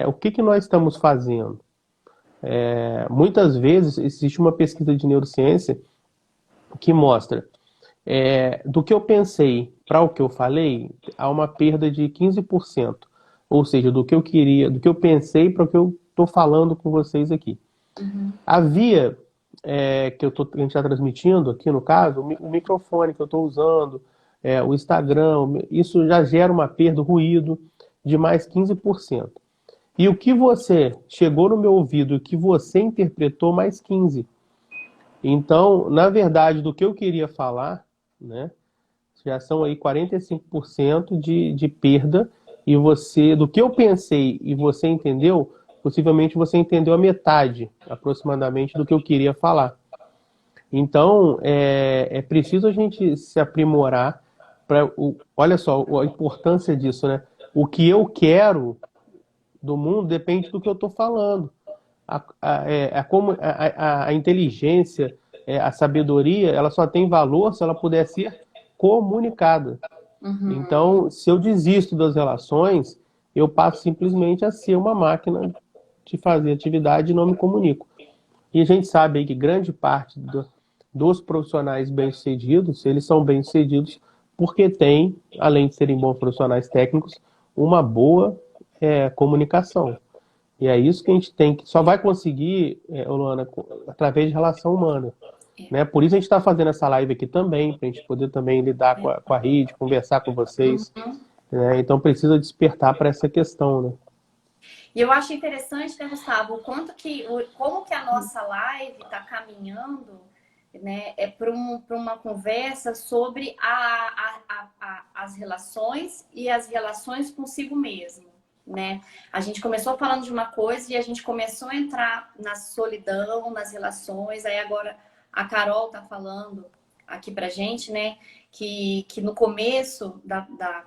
o que nós estamos fazendo. Muitas vezes existe uma pesquisa de neurociência que mostra do que eu pensei para o que eu falei, há uma perda de 15%. Ou seja, do que eu queria, do que eu pensei para o que eu estou falando com vocês aqui. Uhum. A via que a gente está transmitindo aqui, no caso, o microfone que eu estou usando, o Instagram, isso já gera uma perda, ruído, de mais 15%. E o que você chegou no meu ouvido, o que você interpretou, mais 15%. Então, na verdade, do que eu queria falar, né, já são aí 45% de perda, e do que eu pensei e você entendeu, possivelmente você entendeu a metade, aproximadamente, do que eu queria falar. Então, é preciso a gente se aprimorar para, olha só a importância disso, né? O que eu quero do mundo depende do que eu estou falando. A inteligência, a sabedoria, ela só tem valor se ela puder ser comunicada. Uhum. Então, se eu desisto das relações, eu passo simplesmente a ser uma máquina de fazer atividade e não me comunico. E a gente sabe aí que grande parte dos profissionais bem-sucedidos, eles são bem-sucedidos porque têm, além de serem bons profissionais técnicos, uma boa comunicação. E é isso que a gente tem que só vai conseguir, Luana, através de relação humana. Né? Por isso a gente está fazendo essa live aqui também, para a gente poder também lidar com a rede, conversar com vocês. Uhum. Né? Então precisa despertar para essa questão. Né? E eu acho interessante, né, Gustavo, como que a nossa live está caminhando, né, para uma conversa sobre as relações e as relações consigo mesmo, né? A gente começou falando de uma coisa e a gente começou a entrar na solidão, nas relações, aí agora a Carol tá falando aqui pra gente, né, que no começo,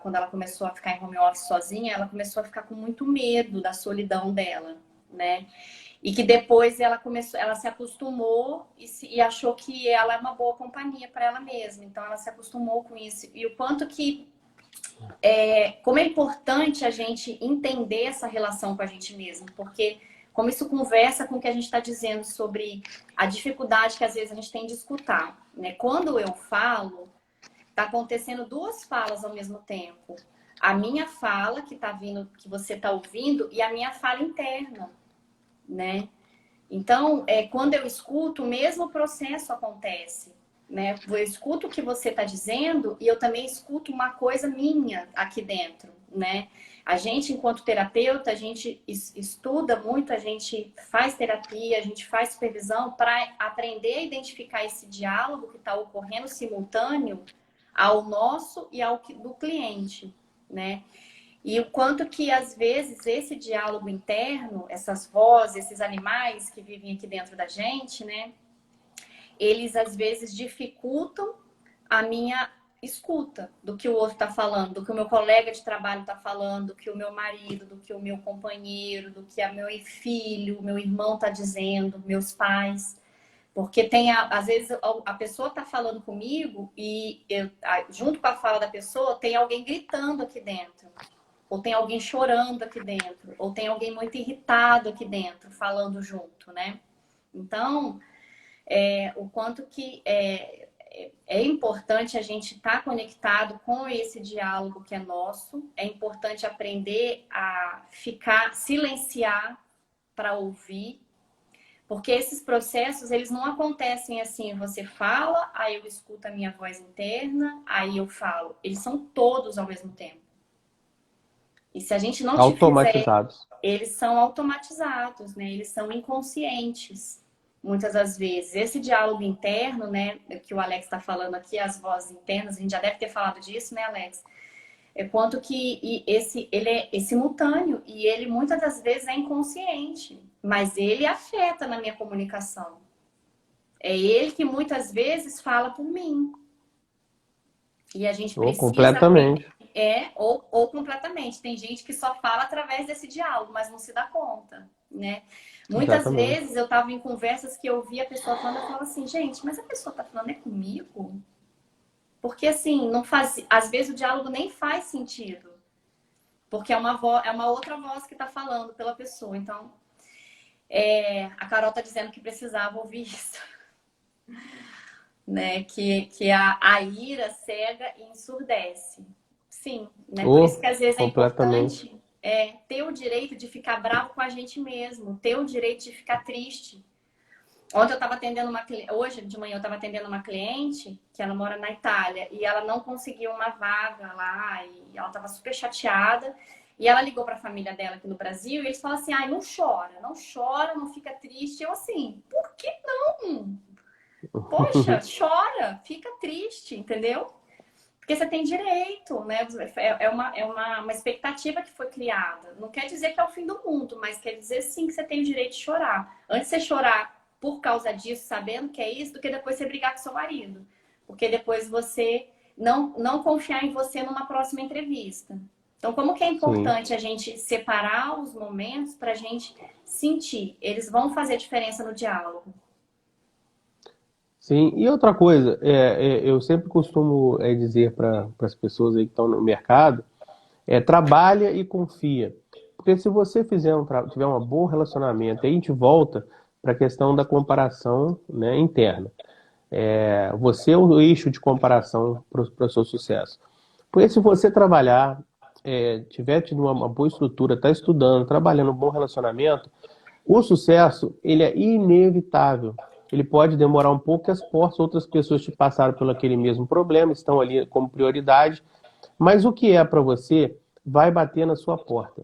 quando ela começou a ficar em home office sozinha, ela começou a ficar com muito medo da solidão dela, né? E que depois ela se acostumou e achou que ela é uma boa companhia para ela mesma. Então ela se acostumou com isso. E o quanto que como é importante a gente entender essa relação com a gente mesmo, porque como isso conversa com o que a gente está dizendo sobre a dificuldade que às vezes a gente tem de escutar, né? Quando eu falo, tá acontecendo duas falas ao mesmo tempo. A minha fala que tá vindo, que você tá ouvindo, e a minha fala interna, né? Então, quando eu escuto, o mesmo processo acontece, né? Eu escuto o que você está dizendo e eu também escuto uma coisa minha aqui dentro, né? A gente, enquanto terapeuta, a gente estuda muito, a gente faz terapia, a gente faz supervisão para aprender a identificar esse diálogo que está ocorrendo simultâneo ao nosso e ao do cliente, né? E o quanto que, às vezes, esse diálogo interno, essas vozes, esses animais que vivem aqui dentro da gente, né? Eles, às vezes, dificultam a minha escuta do que o outro está falando, do que o meu colega de trabalho está falando, do que o meu marido, do que o meu companheiro, do que o meu filho, meu irmão está dizendo, meus pais. Porque às vezes a pessoa está falando comigo e junto com a fala da pessoa tem alguém gritando aqui dentro. Ou tem alguém chorando aqui dentro, ou tem alguém muito irritado aqui dentro, falando junto, né? Então, o quanto que é importante a gente estar conectado com esse diálogo que é nosso, é importante aprender a silenciar para ouvir, porque esses processos, eles não acontecem assim, você fala, aí eu escuto a minha voz interna, aí eu falo. Eles são todos ao mesmo tempo. E se a gente não te fizer, Automatizados. eles são automatizados, né? Eles são inconscientes, muitas das vezes. Esse diálogo interno, né, que o Alex está falando aqui, as vozes internas, a gente já deve ter falado disso, né, Alex? É quanto que ele é simultâneo e ele muitas das vezes é inconsciente, mas ele afeta na minha comunicação. É ele que muitas vezes fala por mim. E a gente Ou precisa aprender. completamente. Ou completamente. Tem gente que só fala através desse diálogo, mas não se dá conta, né? Muitas Exatamente. vezes eu estava em conversas que eu ouvia a pessoa falando, eu falava assim, gente, mas a pessoa está falando comigo? Porque assim, não faz, às vezes o diálogo nem faz sentido. Porque é uma outra voz que está falando pela pessoa. Então, a Carol está dizendo que precisava ouvir isso. Né? Que a ira cega e ensurdece. Sim, né? Por isso que às vezes é Completamente. importante ter o direito de ficar bravo com a gente mesmo, ter o direito de ficar triste. Ontem eu estava atendendo hoje de manhã eu estava atendendo uma cliente que ela mora na Itália e ela não conseguiu uma vaga lá e ela estava super chateada. E ela ligou para a família dela aqui no Brasil e eles falam assim: ai, não chora, não chora, não fica triste. Eu assim, por que não? Poxa, chora, fica triste, entendeu? Porque você tem direito, né? É uma expectativa que foi criada. Não quer dizer que é o fim do mundo, mas quer dizer sim que você tem o direito de chorar. Antes de você chorar por causa disso, sabendo que é isso, do que depois você brigar com seu marido. Porque depois você não confiar em você numa próxima entrevista. Então, como que é sim. importante a gente separar os momentos para a gente sentir? Eles vão fazer diferença no diálogo. Sim, e outra coisa, eu sempre costumo dizer para as pessoas aí que estão no mercado, trabalha e confia. Porque se você tiver um bom relacionamento, aí a gente volta para a questão da comparação, né, interna. Você é o eixo de comparação para o seu sucesso. Porque se você trabalhar, tiver tido uma boa estrutura, está estudando, trabalhando um bom relacionamento, o sucesso, ele é inevitável. Ele pode demorar um pouco, que as outras pessoas te passaram pelo aquele mesmo problema, estão ali como prioridade, mas o que é para você vai bater na sua porta.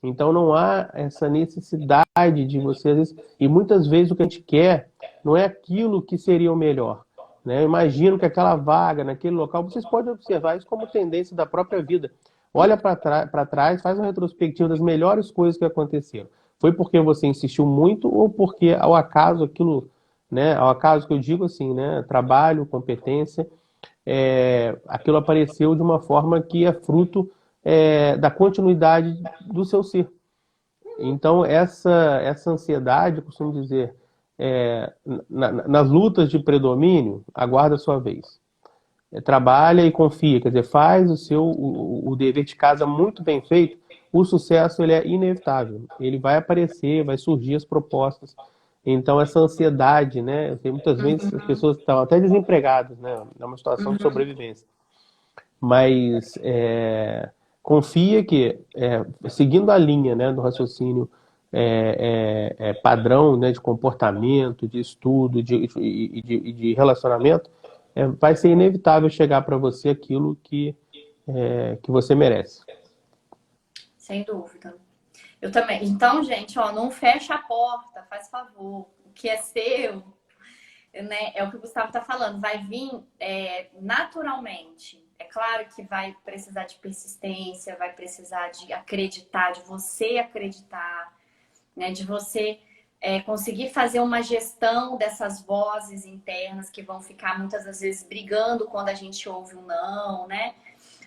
Então não há essa necessidade de você, às vezes, e muitas vezes o que a gente quer não é aquilo que seria o melhor. Né? Eu imagino que aquela vaga, naquele local, vocês podem observar isso como tendência da própria vida. Olha para trás, faz uma retrospectiva das melhores coisas que aconteceram. Foi porque você insistiu muito ou porque ao acaso aquilo, né? Ao acaso que eu digo assim, né? Trabalho, competência, aquilo apareceu de uma forma que é fruto da continuidade do seu ser. Então, essa ansiedade, eu costumo dizer, nas lutas de predomínio, aguarda a sua vez. Trabalha e confia, quer dizer, faz o dever de casa muito bem feito, o sucesso ele é inevitável. Ele vai aparecer, vai surgir as propostas. Então, essa ansiedade, né? Muitas vezes as pessoas estão até desempregadas, né? É uma situação de sobrevivência. Mas confia que, seguindo a linha, né, do raciocínio padrão, né, de comportamento, de estudo de relacionamento, vai ser inevitável chegar para você aquilo que você merece. Sem dúvida. Eu também. Então, gente, ó, não fecha a porta, faz favor. O que é seu, né? É o que o Gustavo está falando, vai vir naturalmente. É claro que vai precisar de persistência, vai precisar de acreditar, de você acreditar, né? De você conseguir fazer uma gestão dessas vozes internas que vão ficar muitas das vezes brigando quando a gente ouve um não, né?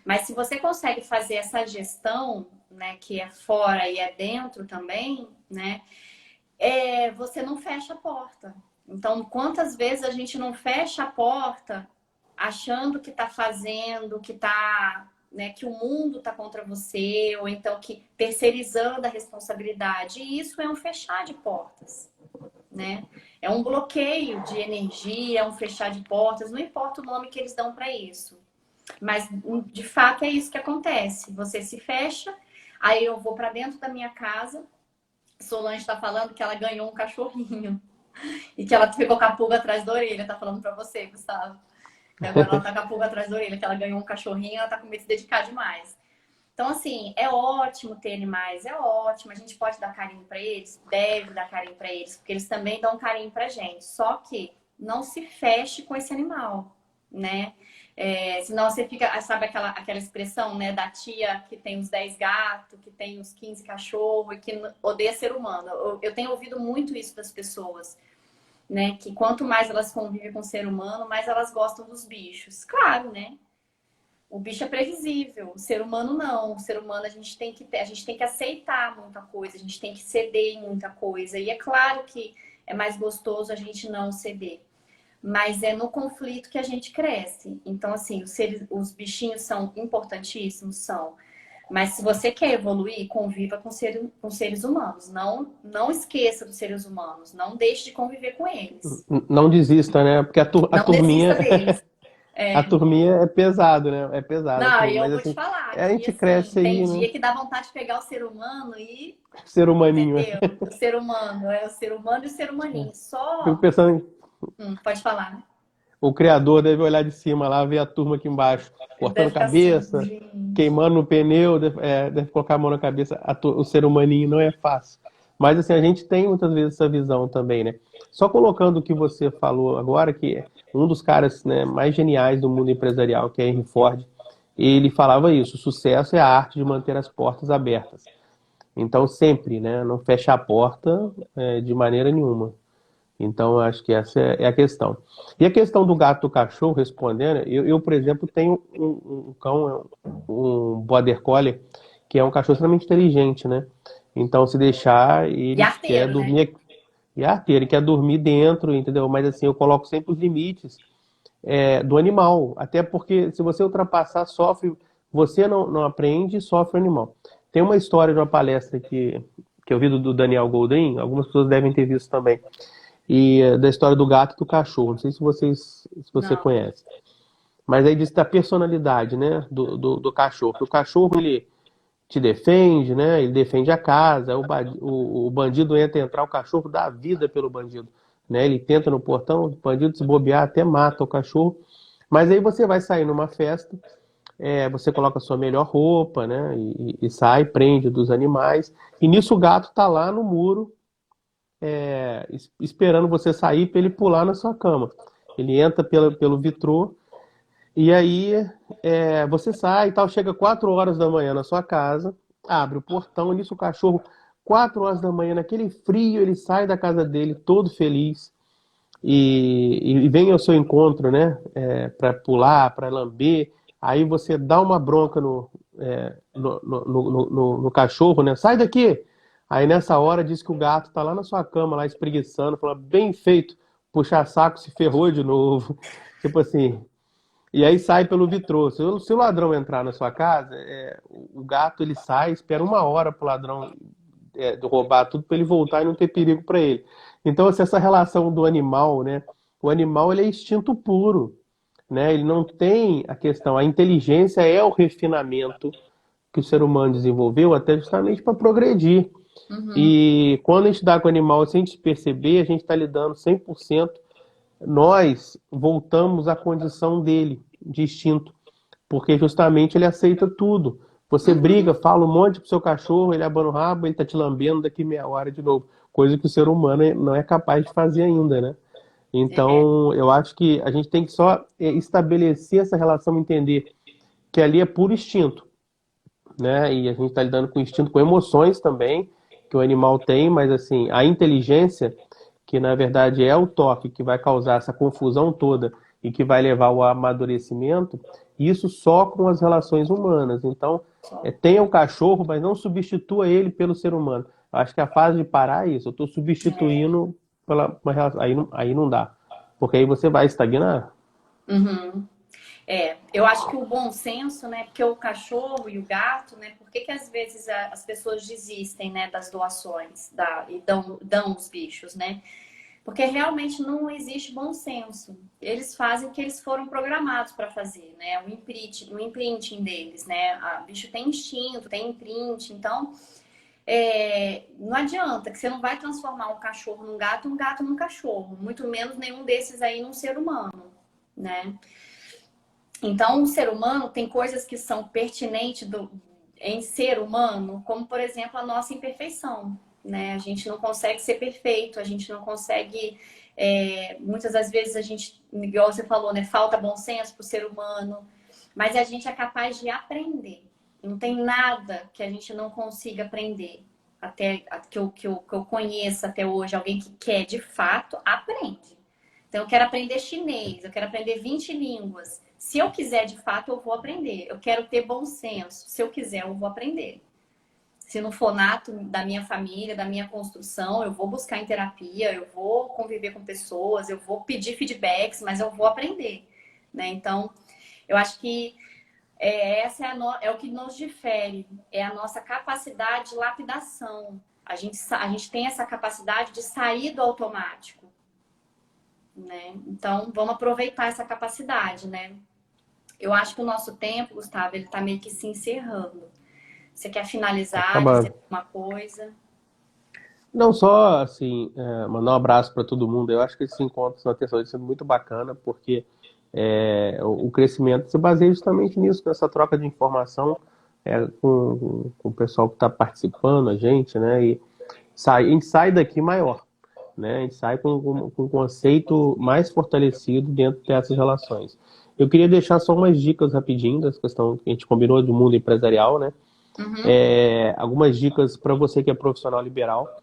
Mas se você consegue fazer essa gestão, né, que é fora e é dentro também, né? Você não fecha a porta. Então, quantas vezes a gente não fecha a porta achando que está fazendo, que tá, né, que o mundo está contra você, ou então que terceirizando a responsabilidade. E isso é um fechar de portas, né? É um bloqueio de energia, é um fechar de portas, não importa o nome que eles dão para isso. Mas, de fato, é isso que acontece. Você se fecha, aí eu vou para dentro da minha casa. Solange está falando que ela ganhou um cachorrinho e que ela ficou com a pulga atrás da orelha. Tá falando para você, Gustavo. E agora ela tá com a pulga atrás da orelha, que ela ganhou um cachorrinho e ela tá com medo de se dedicar demais. Então, assim, é ótimo ter animais, é ótimo. A gente pode dar carinho para eles, deve dar carinho para eles, porque eles também dão carinho pra gente. Só que não se feche com esse animal, né? Senão você fica, sabe aquela expressão, né, da tia que tem os 10 gatos, que tem os 15 cachorros e que odeia ser humano. Eu tenho ouvido muito isso das pessoas, né? Que quanto mais elas convivem com o ser humano, mais elas gostam dos bichos. Claro, né? O bicho é previsível, o ser humano não. O ser humano a gente tem que aceitar muita coisa, a gente tem que ceder em muita coisa. E é claro que é mais gostoso a gente não ceder. Mas é no conflito que a gente cresce. Então, assim, os bichinhos são importantíssimos, são. Mas se você quer evoluir, conviva com seres humanos. Não esqueça dos seres humanos. Não deixe de conviver com eles. Não desista, né? Porque a Não turminha, desista deles. a turminha é pesado, né? É pesada a Não, e turma, eu mas vou te assim, falar a que, gente assim, cresce tem aí, né? dia que dá vontade de pegar o ser humano e... Ser humaninho. Entendeu? O ser humano, o ser humano e o ser humaninho. Fico Só... pensando em pode falar, né? o criador deve olhar de cima lá, ver a turma aqui embaixo, Ele cortando deve ficar assim, cabeça, gente... queimando no pneu, deve colocar a mão na cabeça. O ser humaninho não é fácil. Mas assim, a gente tem muitas vezes essa visão também, né? Só colocando o que você falou agora, que um dos caras, né, mais geniais do mundo empresarial, que é Henry Ford, ele falava isso: o sucesso é a arte de manter as portas abertas. Então sempre, né, não fecha a porta de maneira nenhuma. Então, eu acho que essa é a questão. E a questão do gato e do cachorro, respondendo, por exemplo, tenho um cão, um Border Collie, que é um cachorro extremamente inteligente, né? Então, se deixar, E ele quer arteiro, né? dormir, e ele quer dormir dentro, entendeu? Mas assim, eu coloco sempre os limites do animal. Até porque se você ultrapassar, sofre. Você não aprende, sofre o animal. Tem uma história de uma palestra que eu vi do Daniel Goldrin, algumas pessoas devem ter visto também. E da história do gato e do cachorro. Não sei se você Não. conhece. Mas aí diz da personalidade, né, do cachorro. Que o cachorro, ele te defende, né? Ele defende a casa. O bandido entra, o cachorro dá a vida pelo bandido, né? Ele tenta no portão, o bandido se bobear até mata o cachorro. Mas aí você vai sair numa festa, você coloca a sua melhor roupa, né? E sai, prende dos animais. E nisso o gato tá lá no muro, esperando você sair para ele pular na sua cama. Ele entra pelo vitrô e aí você sai e tal, chega 4 horas da manhã na sua casa, abre o portão, e nisso o cachorro, 4 horas da manhã, naquele frio, ele sai da casa dele todo feliz e vem ao seu encontro, né? Para pular, para lamber. Aí você dá uma bronca no cachorro, né? Sai daqui! Aí nessa hora diz que o gato tá lá na sua cama, lá espreguiçando, fala, bem feito, puxar saco, se ferrou de novo. Tipo assim, e aí sai pelo vitrô. Se o ladrão entrar na sua casa, o gato ele sai, espera 1 hora pro ladrão roubar tudo para ele voltar e não ter perigo para ele. Então, assim, essa relação do animal, né? O animal ele é instinto puro, né? Ele não tem a questão. A inteligência é o refinamento que o ser humano desenvolveu até justamente para progredir. Uhum. E quando a gente dá com o animal sem a gente perceber, a gente está lidando 100%. Nós voltamos à condição dele, de instinto, porque justamente ele aceita tudo. Você briga, Uhum. fala um monte pro seu cachorro, ele abana o rabo, ele tá te lambendo daqui meia hora de novo. Coisa que o ser humano não é capaz de fazer ainda, né? É. Então, eu acho que a gente tem que só estabelecer essa relação, entender que ali é puro instinto, né? E a gente está lidando com instinto, com emoções também, que o animal tem, mas assim, a inteligência, que na verdade é o toque que vai causar essa confusão toda e que vai levar ao amadurecimento, isso só com as relações humanas. Então, Só. tenha o cachorro, mas não substitua ele pelo ser humano. Eu acho que a fase de parar é isso. Eu estou É. substituindo pela uma relação. Aí não dá. Porque aí você vai estagnar. Uhum. Eu acho que o bom senso, né? Porque o cachorro e o gato, né? Por que que às vezes as pessoas desistem, né, das doações e dão os bichos, né? Porque realmente não existe bom senso. Eles fazem o que eles foram programados para fazer, né? O imprinting deles, né? O bicho tem instinto, tem imprint, então não adianta que você não vai transformar um cachorro num gato e um gato num cachorro, muito menos nenhum desses aí num ser humano, né? Então, o ser humano tem coisas que são pertinentes em ser humano, como, por exemplo, a nossa imperfeição, né? A gente não consegue ser perfeito, a gente não consegue... muitas das vezes a gente, igual você falou, né? Falta bom senso para o ser humano, mas a gente é capaz de aprender. Não tem nada que a gente não consiga aprender. Até que eu conheça até hoje, alguém que quer de fato, aprende. Então, eu quero aprender chinês, eu quero aprender 20 línguas. Se eu quiser, de fato, eu vou aprender. Eu quero ter bom senso. Se eu quiser, eu vou aprender. Se não for nato da minha família, da minha construção, eu vou buscar em terapia, eu vou conviver com pessoas, eu vou pedir feedbacks, mas eu vou aprender, né? Então, eu acho que essa é o que nos difere, é a nossa capacidade de lapidação. A gente tem essa capacidade de sair do automático, né? Então, vamos aproveitar essa capacidade, né? Eu acho que o nosso tempo, Gustavo, ele tá meio que se encerrando. Você quer finalizar, dizer Acabando. alguma coisa? Não só, assim, mandar um abraço para todo mundo. Eu acho que esses encontros na terça sendo muito bacana, porque o crescimento se baseia justamente nisso, nessa troca de informação com o pessoal que está participando, a gente, né? E a gente sai daqui maior, né? A gente sai com um conceito mais fortalecido dentro dessas relações. Eu queria deixar só umas dicas rapidinho dessa questão que a gente combinou do mundo empresarial, né? Uhum. Algumas dicas para você que é profissional liberal.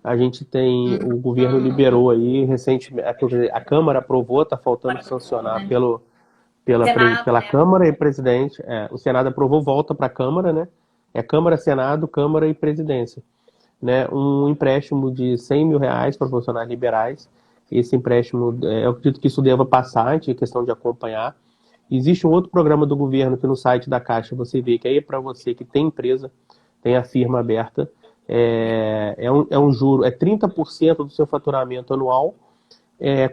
A gente tem, o governo liberou aí recentemente, a Câmara aprovou, está faltando sancionar Né? Senado, pela né? Câmara e presidente. O Senado aprovou, volta para a Câmara, né? É Câmara, Senado, Câmara e Presidência. Né? Um empréstimo de R$ 100.000 para profissionais liberais. Esse empréstimo, eu acredito que isso deva passar, em questão de acompanhar. Existe um outro programa do governo que no site da Caixa você vê que aí é para você que tem empresa, tem a firma aberta, é um juro, é 30% do seu faturamento anual,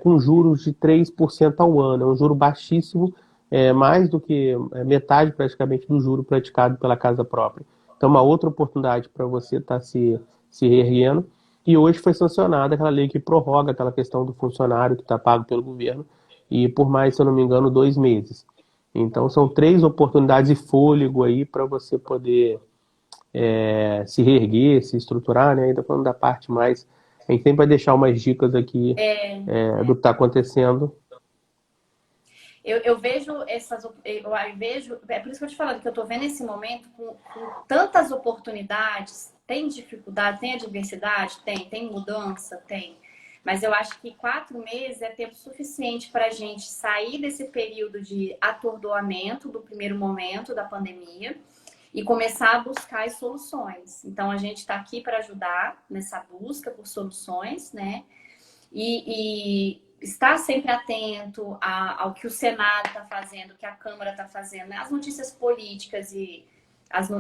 com juros de 3% ao ano. É um juro baixíssimo, mais do que metade praticamente do juro praticado pela casa própria. Então, uma outra oportunidade para você estar se reerguendo. E hoje foi sancionada aquela lei que prorroga aquela questão do funcionário que está pago pelo governo, e por mais, se eu não me engano, 2 meses. Então, são 3 oportunidades e fôlego aí para você poder se reerguer, se estruturar, né? Ainda falando da parte mais. A gente sempre vai deixar umas dicas aqui do que está acontecendo. Eu vejo eu vejo, é por isso que eu te falando que eu tô vendo esse momento com tantas oportunidades, tem dificuldade, tem adversidade, tem mudança, tem. Mas eu acho que 4 meses é tempo suficiente para a gente sair desse período de atordoamento do primeiro momento da pandemia e começar a buscar as soluções. Então a gente está aqui para ajudar nessa busca por soluções, né? E estar sempre atento ao que o Senado está fazendo, o que a Câmara está fazendo, né? As notícias políticas e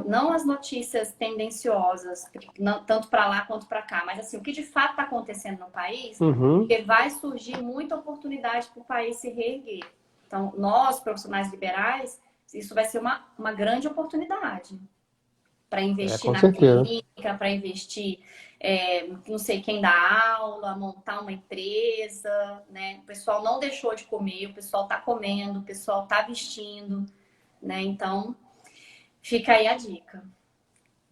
não as notícias tendenciosas, não, tanto para lá quanto para cá, mas assim, o que de fato está acontecendo no país, porque vai surgir muita oportunidade para o país se reerguer. Então, nós, profissionais liberais, isso vai ser uma grande oportunidade para investir na clínica, para investir, não sei quem dá aula, montar uma empresa, né? O pessoal não deixou de comer, o pessoal está comendo, o pessoal está vestindo, né? Então, fica aí a dica.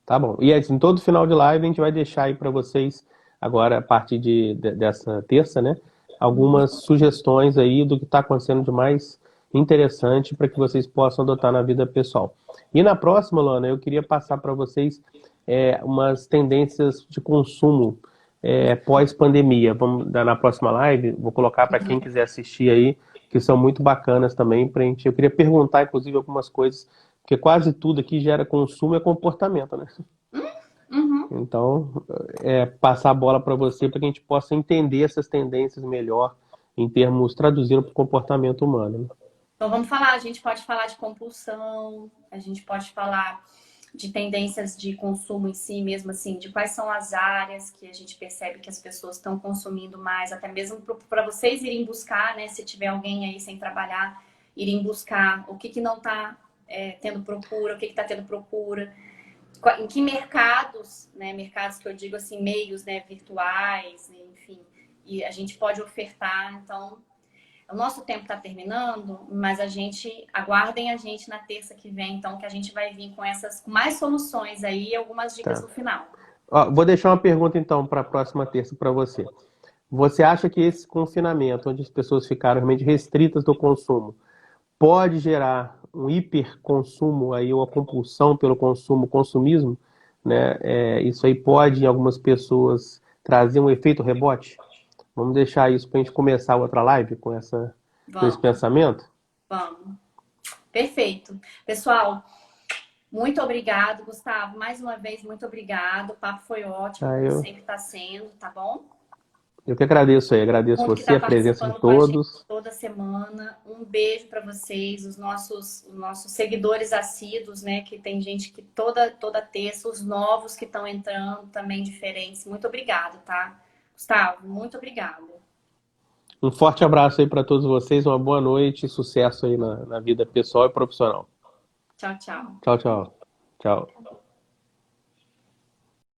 Tá bom. E assim, todo final de live a gente vai deixar aí para vocês, agora a partir dessa terça, né? Algumas sugestões aí do que está acontecendo de mais interessante para que vocês possam adotar na vida pessoal. E na próxima, Luana, eu queria passar para vocês umas tendências de consumo pós-pandemia. Vamos dar na próxima live, vou colocar para quem quiser assistir aí, que são muito bacanas também pra gente. Eu queria perguntar, inclusive, algumas coisas, porque quase tudo aqui gera consumo e comportamento, né? Então, passar a bola para você para que a gente possa entender essas tendências melhor em termos traduzindo para o comportamento humano. Né? Então vamos falar, a gente pode falar de compulsão, a gente pode falar de tendências de consumo em si mesmo, assim, de quais são as áreas que a gente percebe que as pessoas estão consumindo mais, até mesmo para vocês irem buscar, né, se tiver alguém aí sem trabalhar, irem buscar o que não está tendo procura, o que está tendo procura, em que mercados, né, mercados que eu digo assim, meios, né, virtuais, enfim, e a gente pode ofertar. Então, o nosso tempo está terminando, mas aguardem a gente na terça que vem, então, que a gente vai vir com mais soluções aí e algumas dicas no final. Vou deixar uma pergunta, então, para a próxima terça para você. Você acha que esse confinamento, onde as pessoas ficaram realmente restritas do consumo, pode gerar um hiperconsumo, aí, uma compulsão pelo consumismo? Né? Isso aí pode, em algumas pessoas, trazer um efeito rebote? Vamos deixar isso para a gente começar outra live com esse pensamento? Vamos. Perfeito. Pessoal, muito obrigado, Gustavo. Mais uma vez, muito obrigado. O papo foi ótimo, como sempre está sendo, tá bom? Eu que agradeço aí, agradeço você, a presença de todos. Toda semana. Um beijo para vocês, os nossos seguidores assíduos, né? Que tem gente que toda terça, os novos que estão entrando também diferentes. Muito obrigado, tá? Gustavo, muito obrigada. Um forte abraço aí para todos vocês, uma boa noite e sucesso aí na vida pessoal e profissional. Tchau, tchau. Tchau, tchau. Tchau.